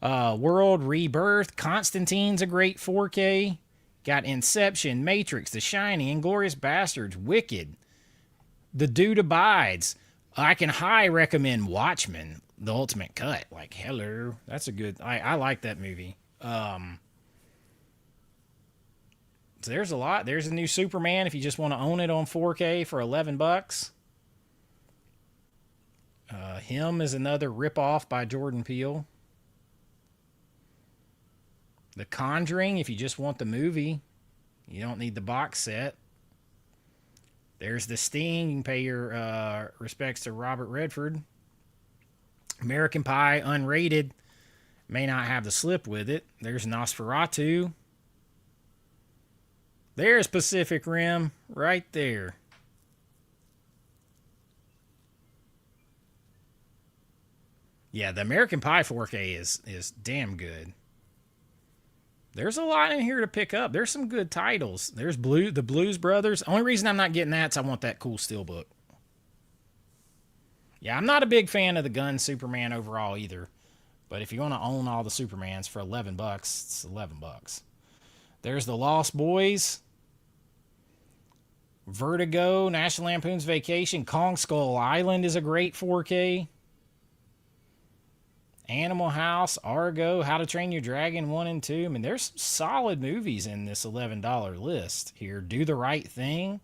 World Rebirth. Constantine's a great 4K. Got Inception, Matrix, The Shining, Inglourious Bastards, Wicked, The Dude Abides. I can high recommend Watchmen, The Ultimate Cut. Like, hello. That's a good... I like that movie. So there's a lot. There's a new Superman if you just want to own it on 4K for 11 bucks. Him is another ripoff by Jordan Peele. The Conjuring if you just want the movie. You don't need the box set. There's The Sting. You can pay your respects to Robert Redford. American Pie unrated. May not have the slip with it. There's Nosferatu. There's Pacific Rim right there. Yeah, the American Pie 4K is damn good. There's a lot in here to pick up. There's some good titles. There's the Blues Brothers. Only reason I'm not getting that is I want that cool steelbook. Yeah, I'm not a big fan of the gun Superman overall either. But if you want to own all the Supermans for 11 bucks, it's 11 bucks. There's The Lost Boys. Vertigo, National Lampoon's Vacation, Kong Skull Island is a great 4K. Animal House, Argo, How to Train Your Dragon 1 and 2. I mean, there's some solid movies in this $11 list here. Do the Right Thing.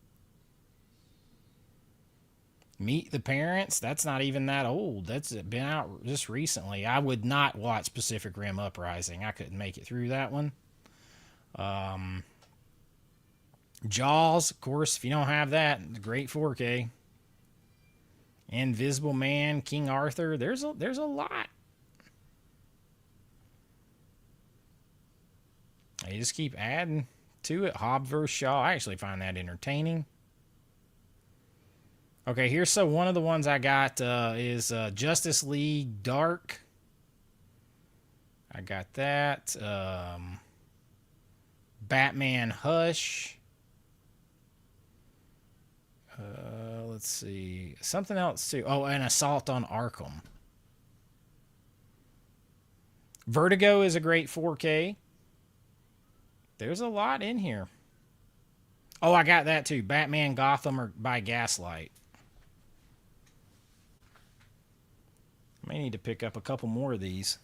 Meet the Parents. That's not even that old. That's been out just recently. I would not watch Pacific Rim Uprising. I couldn't make it through that one. Jaws, of course, if you don't have that, great 4K. Invisible Man, King Arthur. There's a lot. You just keep adding to it. Hobbs vs. Shaw. I actually find that entertaining. Okay, here's one of the ones I got is Justice League Dark. I got that. Batman Hush. Let's see. Something else too. Oh, and Assault on Arkham. Vertigo is a great 4K. There's a lot in here. Oh, I got that too. Batman Gotham or by Gaslight. May need to pick up a couple more of these.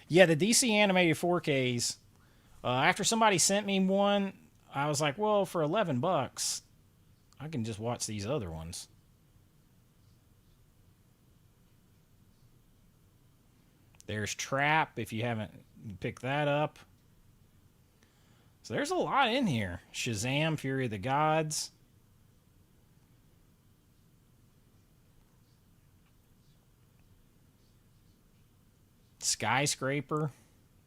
Yeah, the DC animated 4Ks. After somebody sent me one, I was like, well, for 11 bucks, I can just watch these other ones. There's Trap, if you haven't picked that up. So there's a lot in here. Shazam, Fury of the Gods. Skyscraper.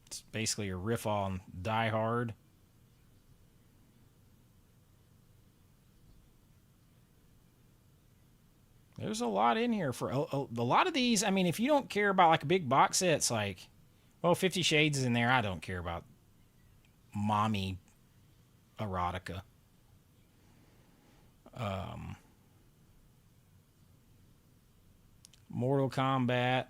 It's basically a riff on Die Hard. There's a lot in here for a lot of these. I mean, if you don't care about like a big box set, it's like, well, 50 Shades is in there. I don't care about mommy erotica. Mortal Kombat.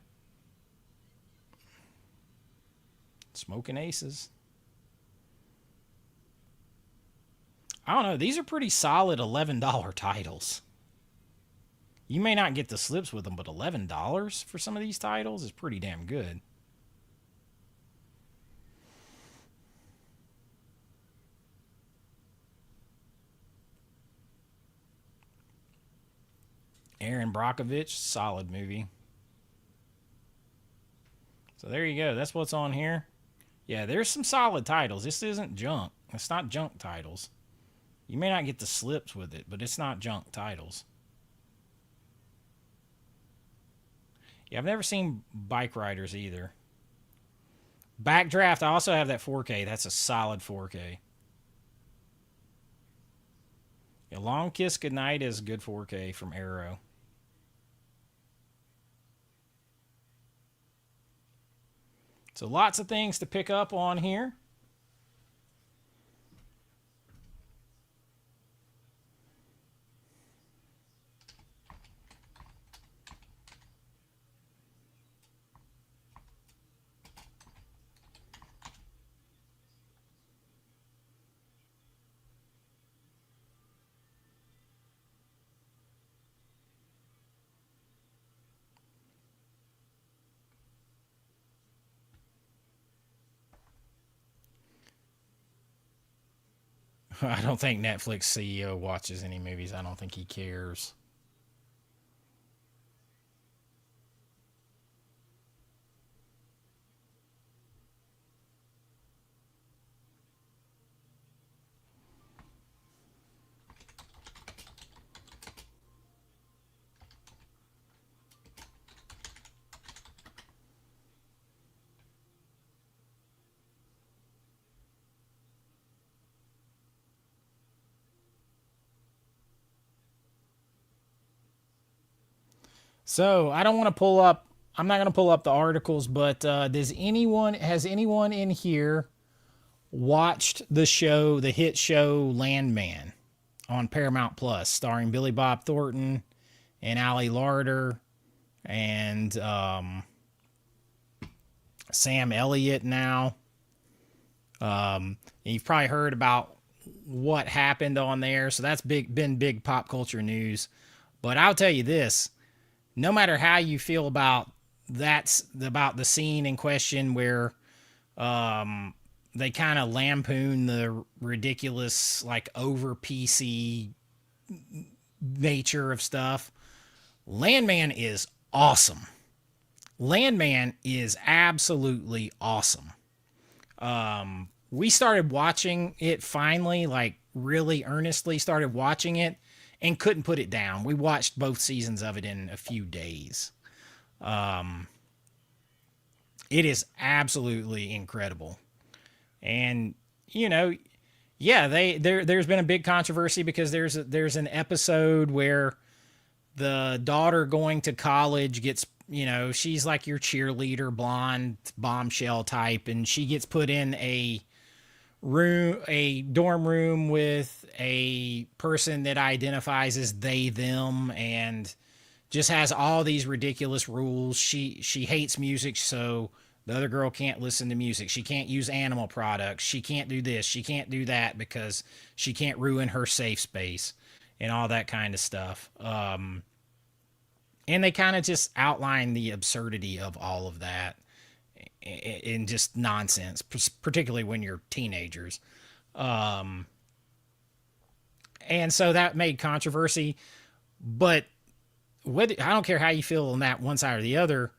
Smoking Aces. I don't know. These are pretty solid $11 titles. You may not get the slips with them, but $11 for some of these titles is pretty damn good. Aaron Brockovich, solid movie. So there you go. That's what's on here. Yeah, there's some solid titles. This isn't junk. It's not junk titles. You may not get the slips with it, but it's not junk titles. Yeah, I've never seen Bike Riders either. Backdraft, I also have that 4K. That's a solid 4K. Yeah, Long Kiss Goodnight is good 4K from Arrow. So lots of things to pick up on here. I don't think Netflix CEO watches any movies. I don't think he cares. So I don't want to pull up. I'm not going to pull up the articles, but has anyone in here watched the show, the hit show Landman on Paramount Plus, starring Billy Bob Thornton and Ali Larder and Sam Elliott now? You've probably heard about what happened on there, so that's been big pop culture news. But I'll tell you this: no matter how you feel about the scene in question where they kind of lampoon the ridiculous, like over PC nature of stuff, Landman is awesome. Landman is absolutely awesome. We started watching it finally, like really earnestly started watching it and couldn't put it down. We watched both seasons of it in a few days. It is absolutely incredible. And, you know, yeah, there's been a big controversy because there's an episode where the daughter going to college gets, she's like your cheerleader, blonde bombshell type, and she gets put in a dorm room with a person that identifies as they them, and just has all these ridiculous rules. She hates music, so the other girl can't listen to music. She can't use animal products. She can't do this. She can't do that because she can't ruin her safe space and all that kind of stuff. And they kind of just outline the absurdity of all of that in just nonsense, particularly when you're teenagers. Um, and so that made controversy. But I don't care how you feel on that one side or the other.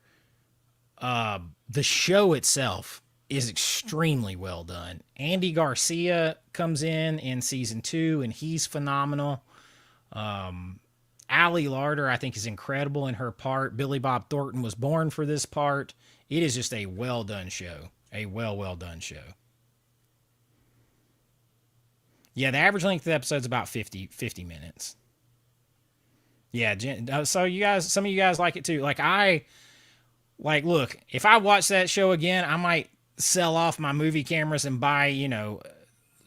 The show itself is extremely well done. Andy Garcia comes in season 2, and he's phenomenal. Ali Larder, I think, is incredible in her part. Billy Bob Thornton was born for this part. It is just a well done show. A well done show. Yeah, the average length of the episode is about 50 minutes. Yeah, so some of you guys like it too. Look, if I watch that show again, I might sell off my movie cameras and buy,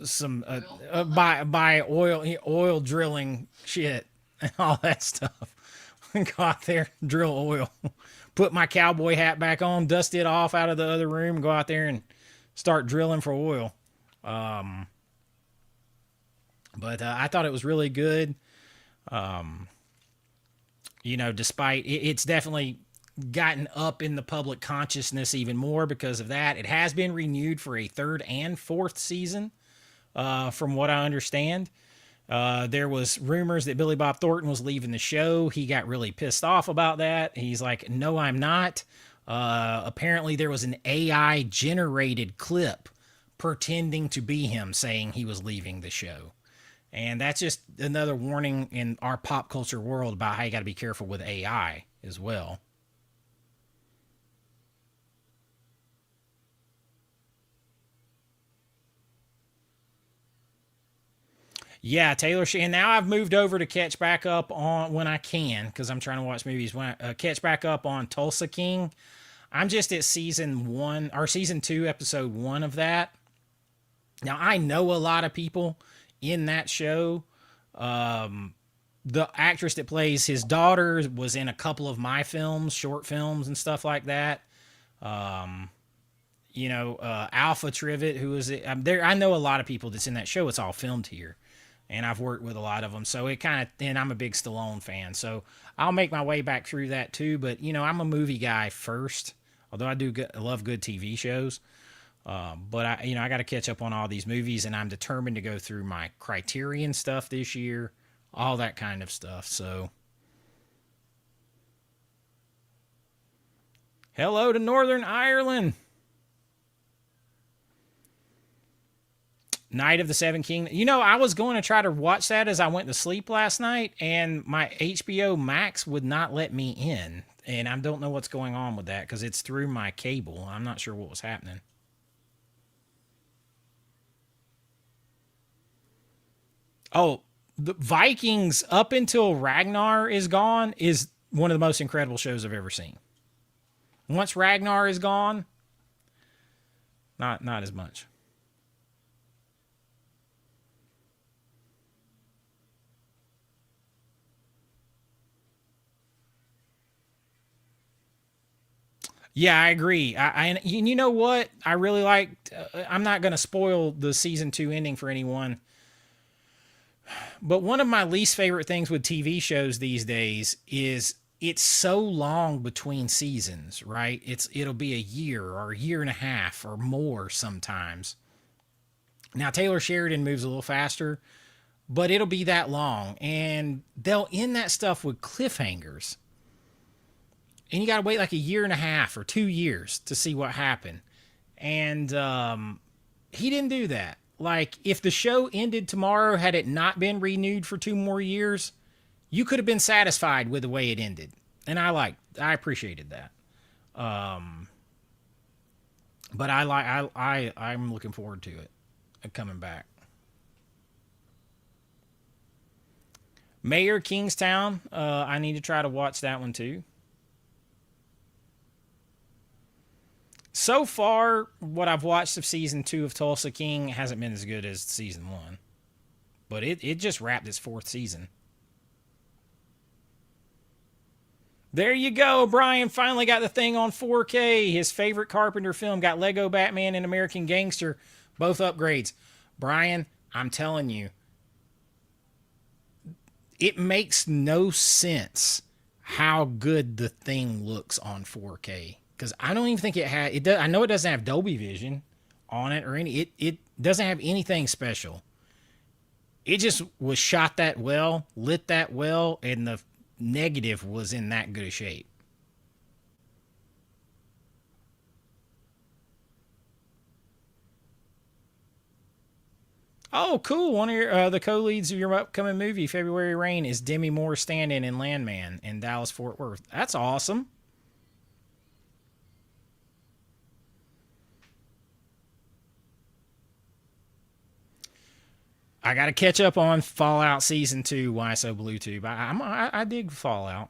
some buy oil drilling shit and all that stuff. Go out there, drill oil, put my cowboy hat back on, dust it off out of the other room, go out there and start drilling for oil. But I thought it was really good. Despite it's definitely gotten up in the public consciousness even more because of that. It has been renewed for a third and fourth season, from what I understand. There was rumors that Billy Bob Thornton was leaving the show. He got really pissed off about that. He's like, "No, I'm not." Apparently, there was an AI generated clip pretending to be him saying he was leaving the show. And that's just another warning in our pop culture world about how you got to be careful with AI as well. Yeah, Taylor. And now I've moved over to catch back up on when I can because I'm trying to watch movies. When I catch back up on Tulsa King, I'm just at season 2, episode 1 of that. Now I know a lot of people in that show. The actress that plays his daughter was in a couple of my films, short films and stuff like that. Alpha Trivet, who is it? There. I know a lot of people that's in that show. It's all filmed here, and I've worked with a lot of them. So it kind of, and I'm a big Stallone fan, so I'll make my way back through that too. But I'm a movie guy first, although I love good TV shows. But I got to catch up on all these movies, and I'm determined to go through my Criterion stuff this year, all that kind of stuff. So, hello to Northern Ireland. Night of the Seven Kingdoms. I was going to try to watch that as I went to sleep last night, and my HBO Max would not let me in. And I don't know what's going on with that because it's through my cable. I'm not sure what was happening. Oh, the Vikings up until Ragnar is gone is one of the most incredible shows I've ever seen. Once Ragnar is gone, not as much. Yeah, I agree. And you know what? I really liked. I'm not going to spoil the season 2 ending for anyone, but one of my least favorite things with TV shows these days is it's so long between seasons, right? It'll be a year or a year and a half or more sometimes. Now Taylor Sheridan moves a little faster, but it'll be that long, and they'll end that stuff with cliffhangers, and you got to wait like a year and a half or 2 years to see what happened. And he didn't do that. Like, if the show ended tomorrow, had it not been renewed for 2 more years, you could have been satisfied with the way it ended. And I appreciated that. Um, but I'm looking forward to it coming back. Mayor Kingstown, I need to try to watch that one too. So far, what I've watched of season 2 of Tulsa King hasn't been as good as season 1, but it just wrapped its 4th season. There you go. Brian finally got the thing on 4K. His favorite Carpenter film got Lego Batman and American Gangster, both upgrades. Brian, I'm telling you, it makes no sense how good the thing looks on 4K. Because I don't even think it had it. I know it doesn't have Dolby Vision on it or any. It doesn't have anything special. It just was shot that well, lit that well, and the negative was in that good a shape. Oh, cool! One of the co-leads of your upcoming movie, February Rain, is Demi Moore stand-in in Landman in Dallas Fort Worth. That's awesome. I got to catch up on Fallout Season 2, Why So Bluetooth. I dig Fallout.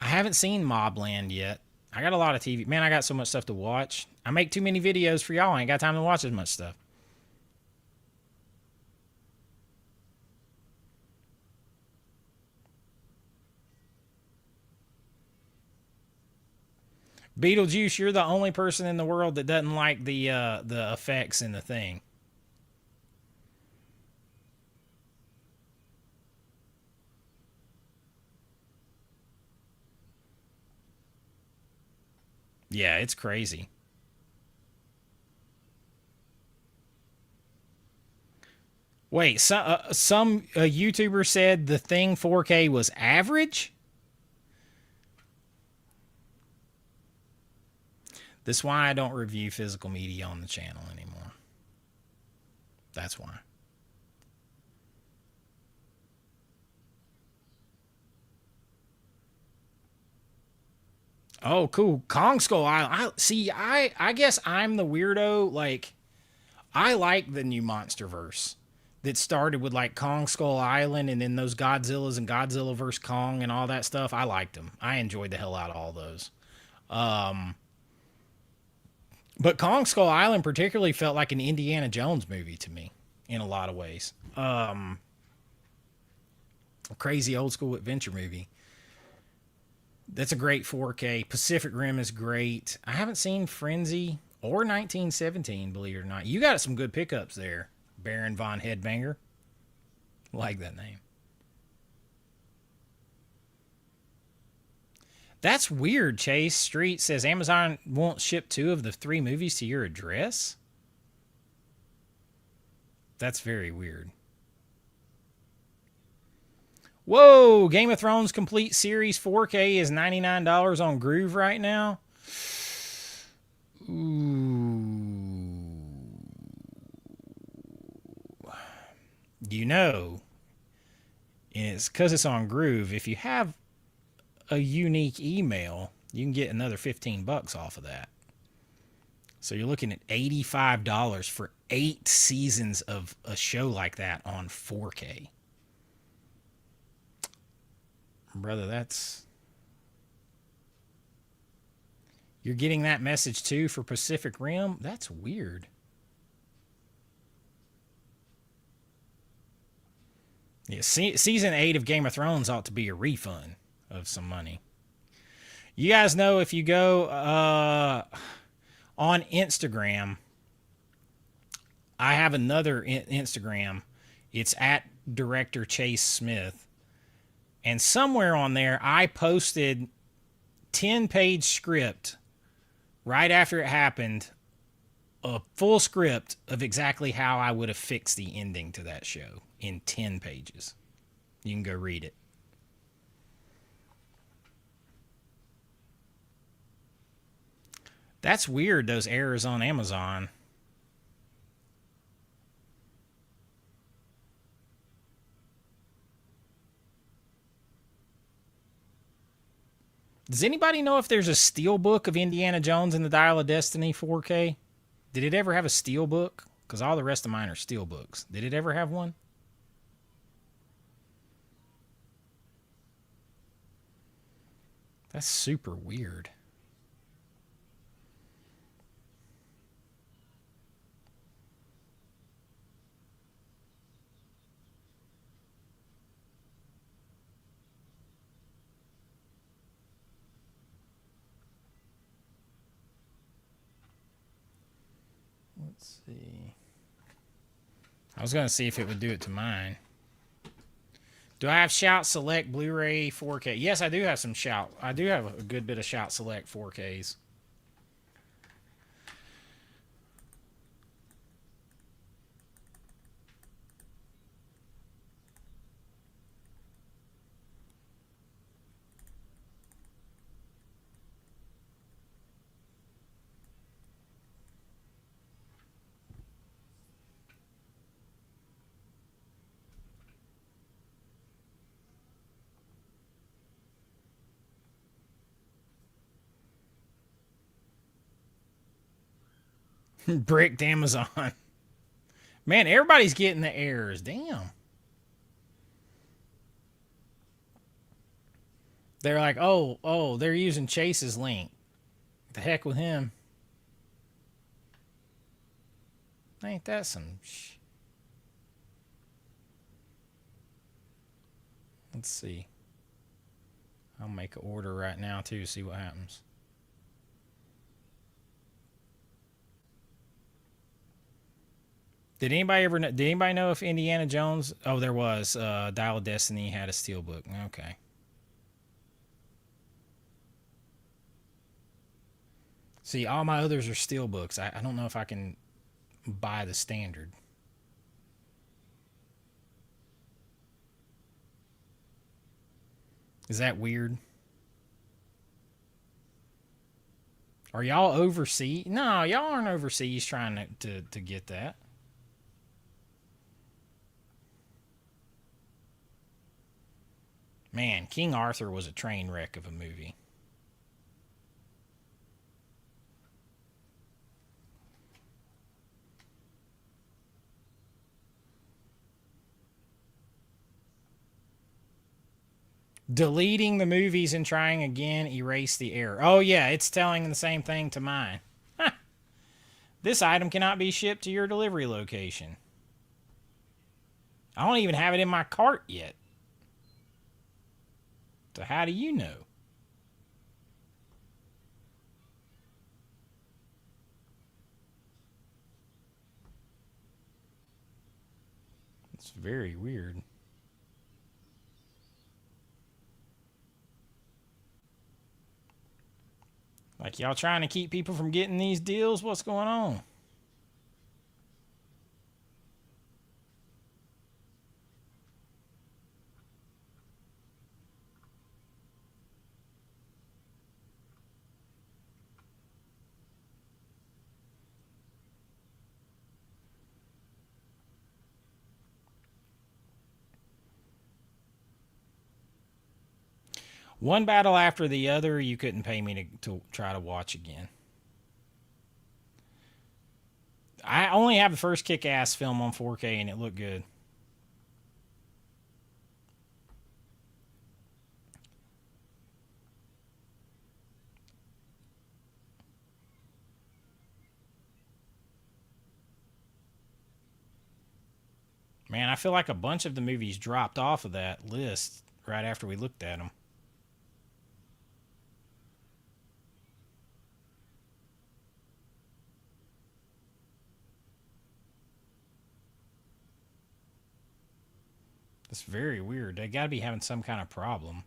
I haven't seen Mobland yet. I got a lot of TV. Man, I got so much stuff to watch. I make too many videos for y'all. I ain't got time to watch as much stuff. Beetlejuice, you're the only person in the world that doesn't like the effects in the thing. Yeah, it's crazy. Wait, some YouTuber said the thing 4K was average? That's why I don't review physical media on the channel anymore. That's why. Oh, cool. Kong Skull Island. I guess I'm the weirdo. Like, I like the new MonsterVerse that started with like Kong Skull Island and then those Godzillas and Godzilla vs Kong and all that stuff. I liked them. I enjoyed the hell out of all those. Um, but Kong Skull Island particularly felt like an Indiana Jones movie to me in a lot of ways. A crazy old school adventure movie. That's a great 4K. Pacific Rim is great. I haven't seen Frenzy or 1917, believe it or not. You got some good pickups there, Baron von Headbanger. Like that name. That's weird. Chase Street says Amazon won't ship 2 of the 3 movies to your address. That's very weird. Whoa! Game of Thrones Complete Series 4K is $99 on Groove right now. Ooh. You know, and it's because it's on Groove. If you have a unique email, you can get another $15 off of that. So you're looking at $85 for 8 seasons of a show like that on 4K. Brother, that's... You're getting that message too for Pacific Rim? That's weird. Yeah, season 8 of Game of Thrones ought to be a refund of some money. You guys know if you go on Instagram, I have another Instagram. It's at Director Chase Smith. And somewhere on there, I posted 10-page script right after it happened, a full script of exactly how I would have fixed the ending to that show in 10 pages. You can go read it. That's weird, those errors on Amazon. Does anybody know if there's a steelbook of Indiana Jones and the Dial of Destiny 4K? Did it ever have a steelbook? Because all the rest of mine are steelbooks. Did it ever have one? That's super weird. Let's see. I was going to see if it would do it to mine. Do I have Shout Select Blu-ray 4K? Yes, I do have some Shout. I do have a good bit of Shout Select 4Ks. Bricked Amazon. Man, everybody's getting the errors. Damn. They're like, oh, they're using Chase's link. The heck with him. Ain't that some Let's see. I'll make an order right now too, see what happens. Did anybody know if Indiana Jones? Oh, there was. Dial of Destiny had a steelbook. Okay. See, all my others are steelbooks. I don't know if I can buy the standard. Is that weird? Are y'all overseas? No, y'all aren't overseas trying to get that. Man, King Arthur was a train wreck of a movie. Deleting the movies and trying again, erase the error. Oh, yeah, it's telling the same thing to mine. Huh. This item cannot be shipped to your delivery location. I don't even have it in my cart yet. So how do you know? It's very weird. Like, y'all trying to keep people from getting these deals? What's going on? One battle after the other, you couldn't pay me to try to watch again. I only have the first Kick-Ass film on 4K, and it looked good. Man, I feel like a bunch of the movies dropped off of that list right after we looked at them. It's very weird. They got to be having some kind of problem,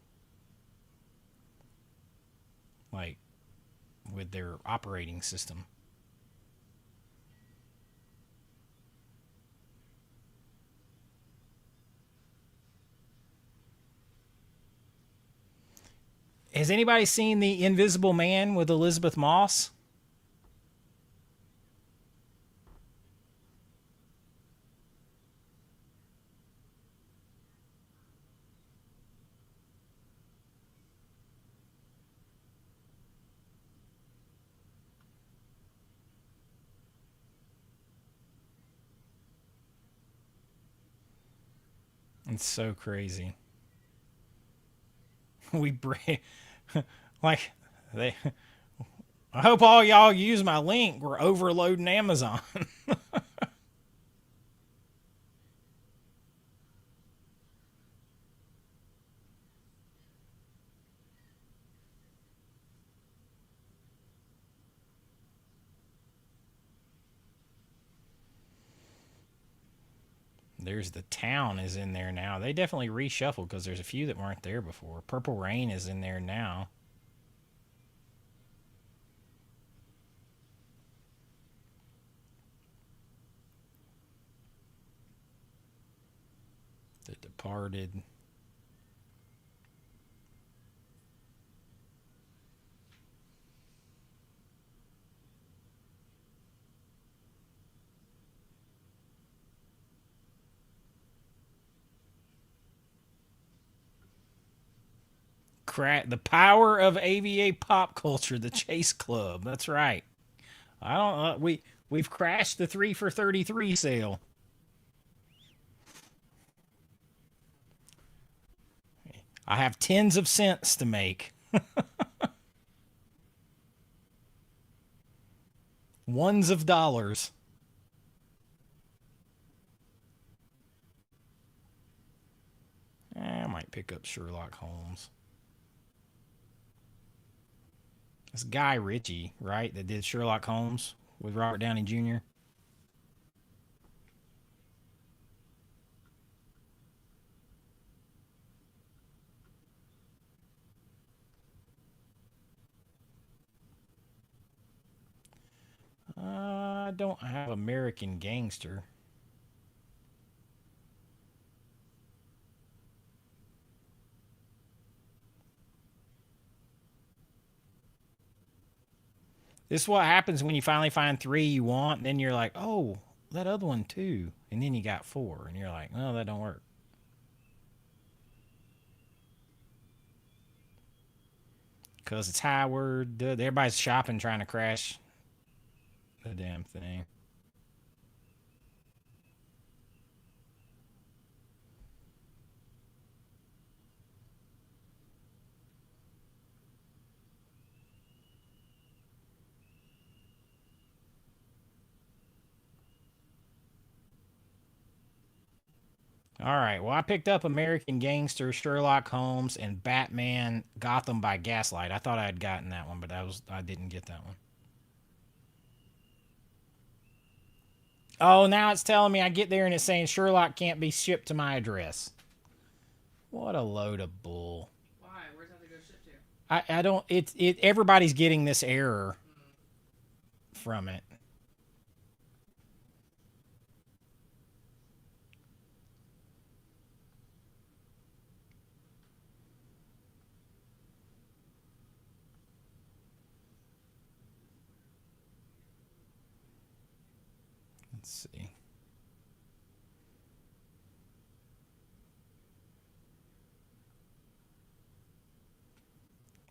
like with their operating system. Has anybody seen The Invisible Man with Elizabeth Moss? It's so crazy. We bring like they. I hope all y'all use my link. We're overloading Amazon. There's the Town is in there now. They definitely reshuffled because there's a few that weren't there before. Purple Rain is in there now. The Departed. The power of AVA pop culture, the Chase Club. That's right. I don't. We've crashed the 3 for 33 sale. I have tens of cents to make. Ones of dollars. I might pick up Sherlock Holmes. It's Guy Ritchie, right? That did Sherlock Holmes with Robert Downey Jr. I don't have American Gangster. This is what happens when you finally find three you want, and then you're like, oh, that other one too. And then you got four, and you're like, oh, that don't work. Because it's Howard. Everybody's shopping trying to crash the damn thing. All right. Well, I picked up American Gangster, Sherlock Holmes, and Batman Gotham by Gaslight. I thought I had gotten that one, but I didn't get that one. Oh, now it's telling me I get there and it's saying Sherlock can't be shipped to my address. What a load of bull. Why? Where's that to go ship to? I don't. Everybody's getting this error from it. Let's see.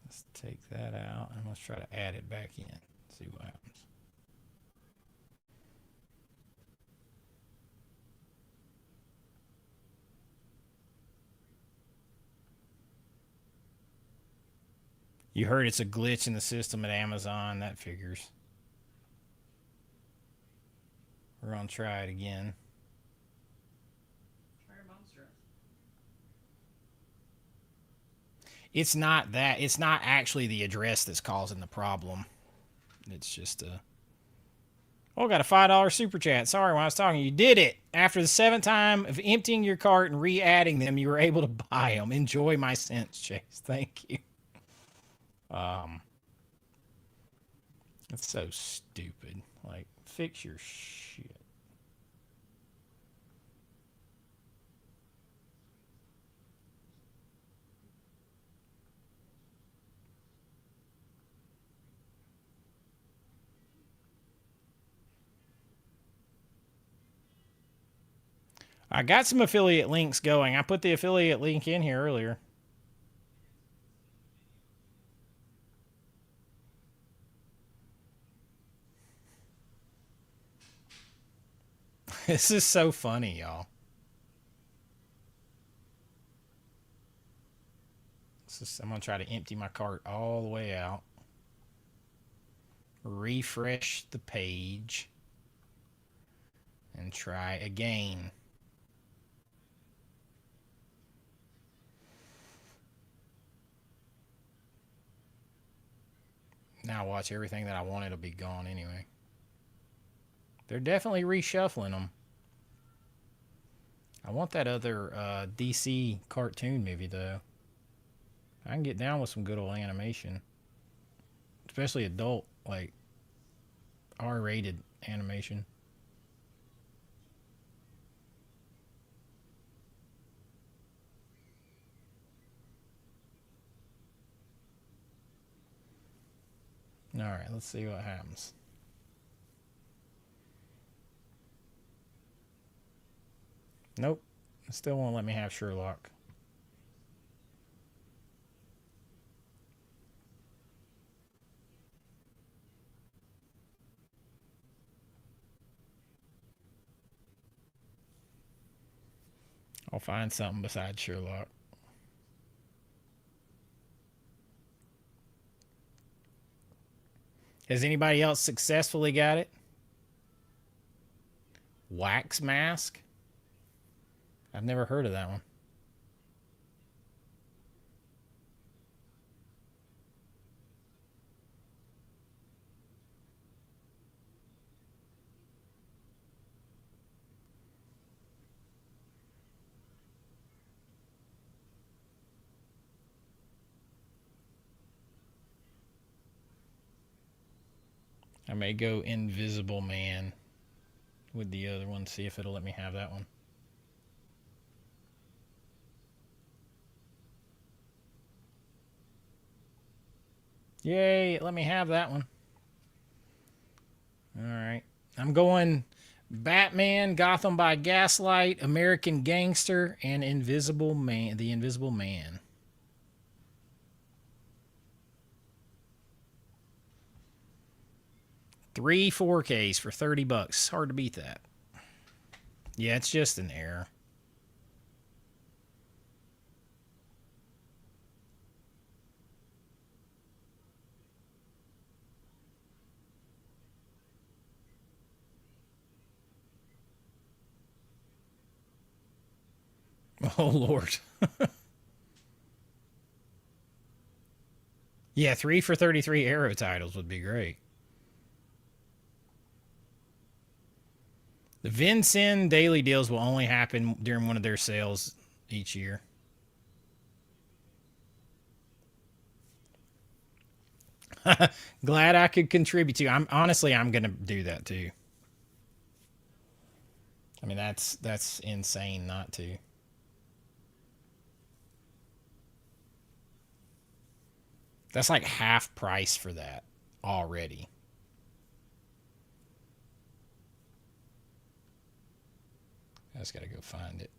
Let's take that out and let's try to add it back in. See what happens. You heard it's a glitch in the system at Amazon. That figures. We're gonna try it again. It's not that. It's not actually the address that's causing the problem. It's just a. Oh, got a $5 super chat. Sorry, when I was talking, you did it. After the 7th time of emptying your cart and re-adding them, you were able to buy them. Enjoy my cents, Chase. Thank you. That's so stupid. Like, fix your shit. I got some affiliate links going. I put the affiliate link in here earlier. This is so funny, y'all. I'm going to try to empty my cart all the way out. Refresh the page. And try again. Now watch, everything that I wanted will be gone anyway. They're definitely reshuffling them. I want that other DC cartoon movie, though. I can get down with some good old animation. Especially adult, like, R-rated animation. Alright, let's see what happens. Nope. It still won't let me have Sherlock. I'll find something besides Sherlock. Has anybody else successfully got it? Wax mask? I've never heard of that one. I may go Invisible Man with the other one, see if it'll let me have that one. Yay, let me have that one. Alright. I'm going Batman, Gotham by Gaslight, American Gangster, and Invisible Man. The Invisible Man. 3 4Ks for $30. Hard to beat that. Yeah, it's just an error. Oh, Lord. Yeah, 3 for 33 Arrow titles would be great. The Vincennes daily deals will only happen during one of their sales each year. Glad I could contribute to. I'm gonna do that too. I mean, that's insane not to. That's like half price for that already. I just gotta go find it.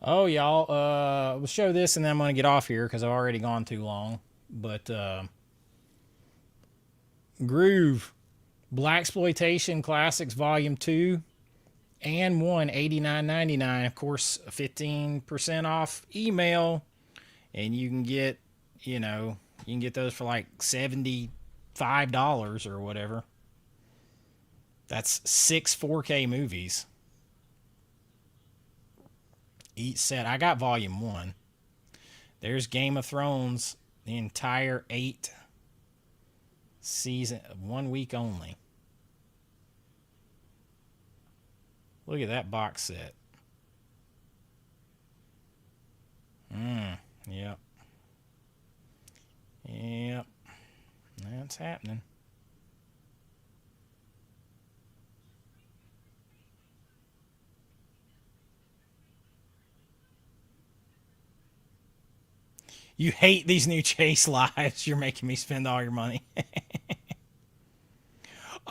Oh, y'all, we'll show this and then I'm gonna get off here because I've already gone too long. But Groove, Black Exploitation Classics Volume 2 and 1, 89.99. Of course, 15% off email, and you can get, you can get those for like $75 or whatever. That's 6 4K movies each set. I got Volume 1. There's Game of Thrones, the entire 8 season, 1 week only. Look at that box set. Yep. Yep. That's happening. You hate these new Chase lives. You're making me spend all your money.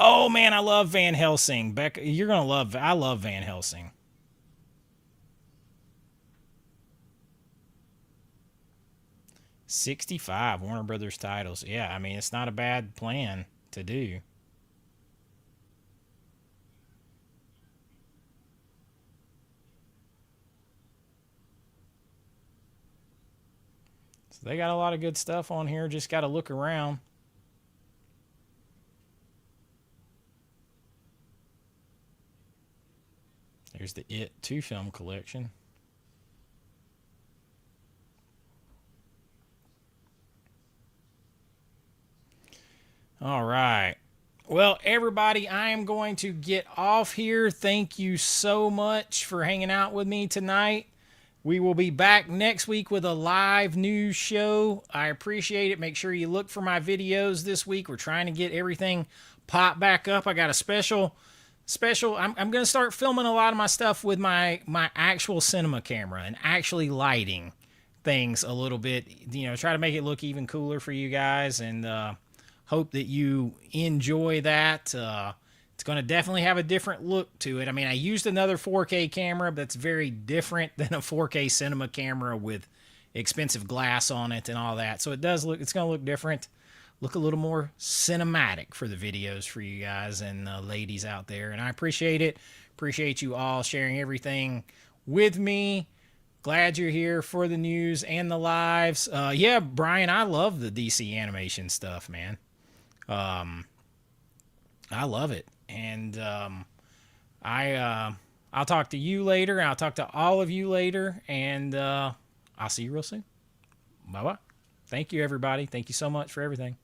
Oh man, I love Van Helsing. Becca, you're gonna love. I love Van Helsing. 65 Warner Brothers titles. Yeah, I mean it's not a bad plan to do. So they got a lot of good stuff on here. Just got to look around. There's the ep2 film collection. All right. Well, everybody, I am going to get off here. Thank you so much for hanging out with me tonight. We will be back next week with a live news show. I appreciate it. Make sure you look for my videos this week. We're trying to get everything popped back up. I got a special. I'm going to start filming a lot of my stuff with my actual cinema camera and actually lighting things a little bit. Try to make it look even cooler for you guys, and hope that you enjoy that. It's going to definitely have a different look to it. I mean, I used another 4K camera, but that's very different than a 4K cinema camera with expensive glass on it and all that. So it's going to look different, look a little more cinematic for the videos for you guys and ladies out there. And I appreciate it. Appreciate you all sharing everything with me. Glad you're here for the news and the lives. Yeah, Brian, I love the DC animation stuff, man. I love it. And I'll talk to you later. I'll talk to all of you later. And I'll see you real soon. Bye-bye. Thank you, everybody. Thank you so much for everything.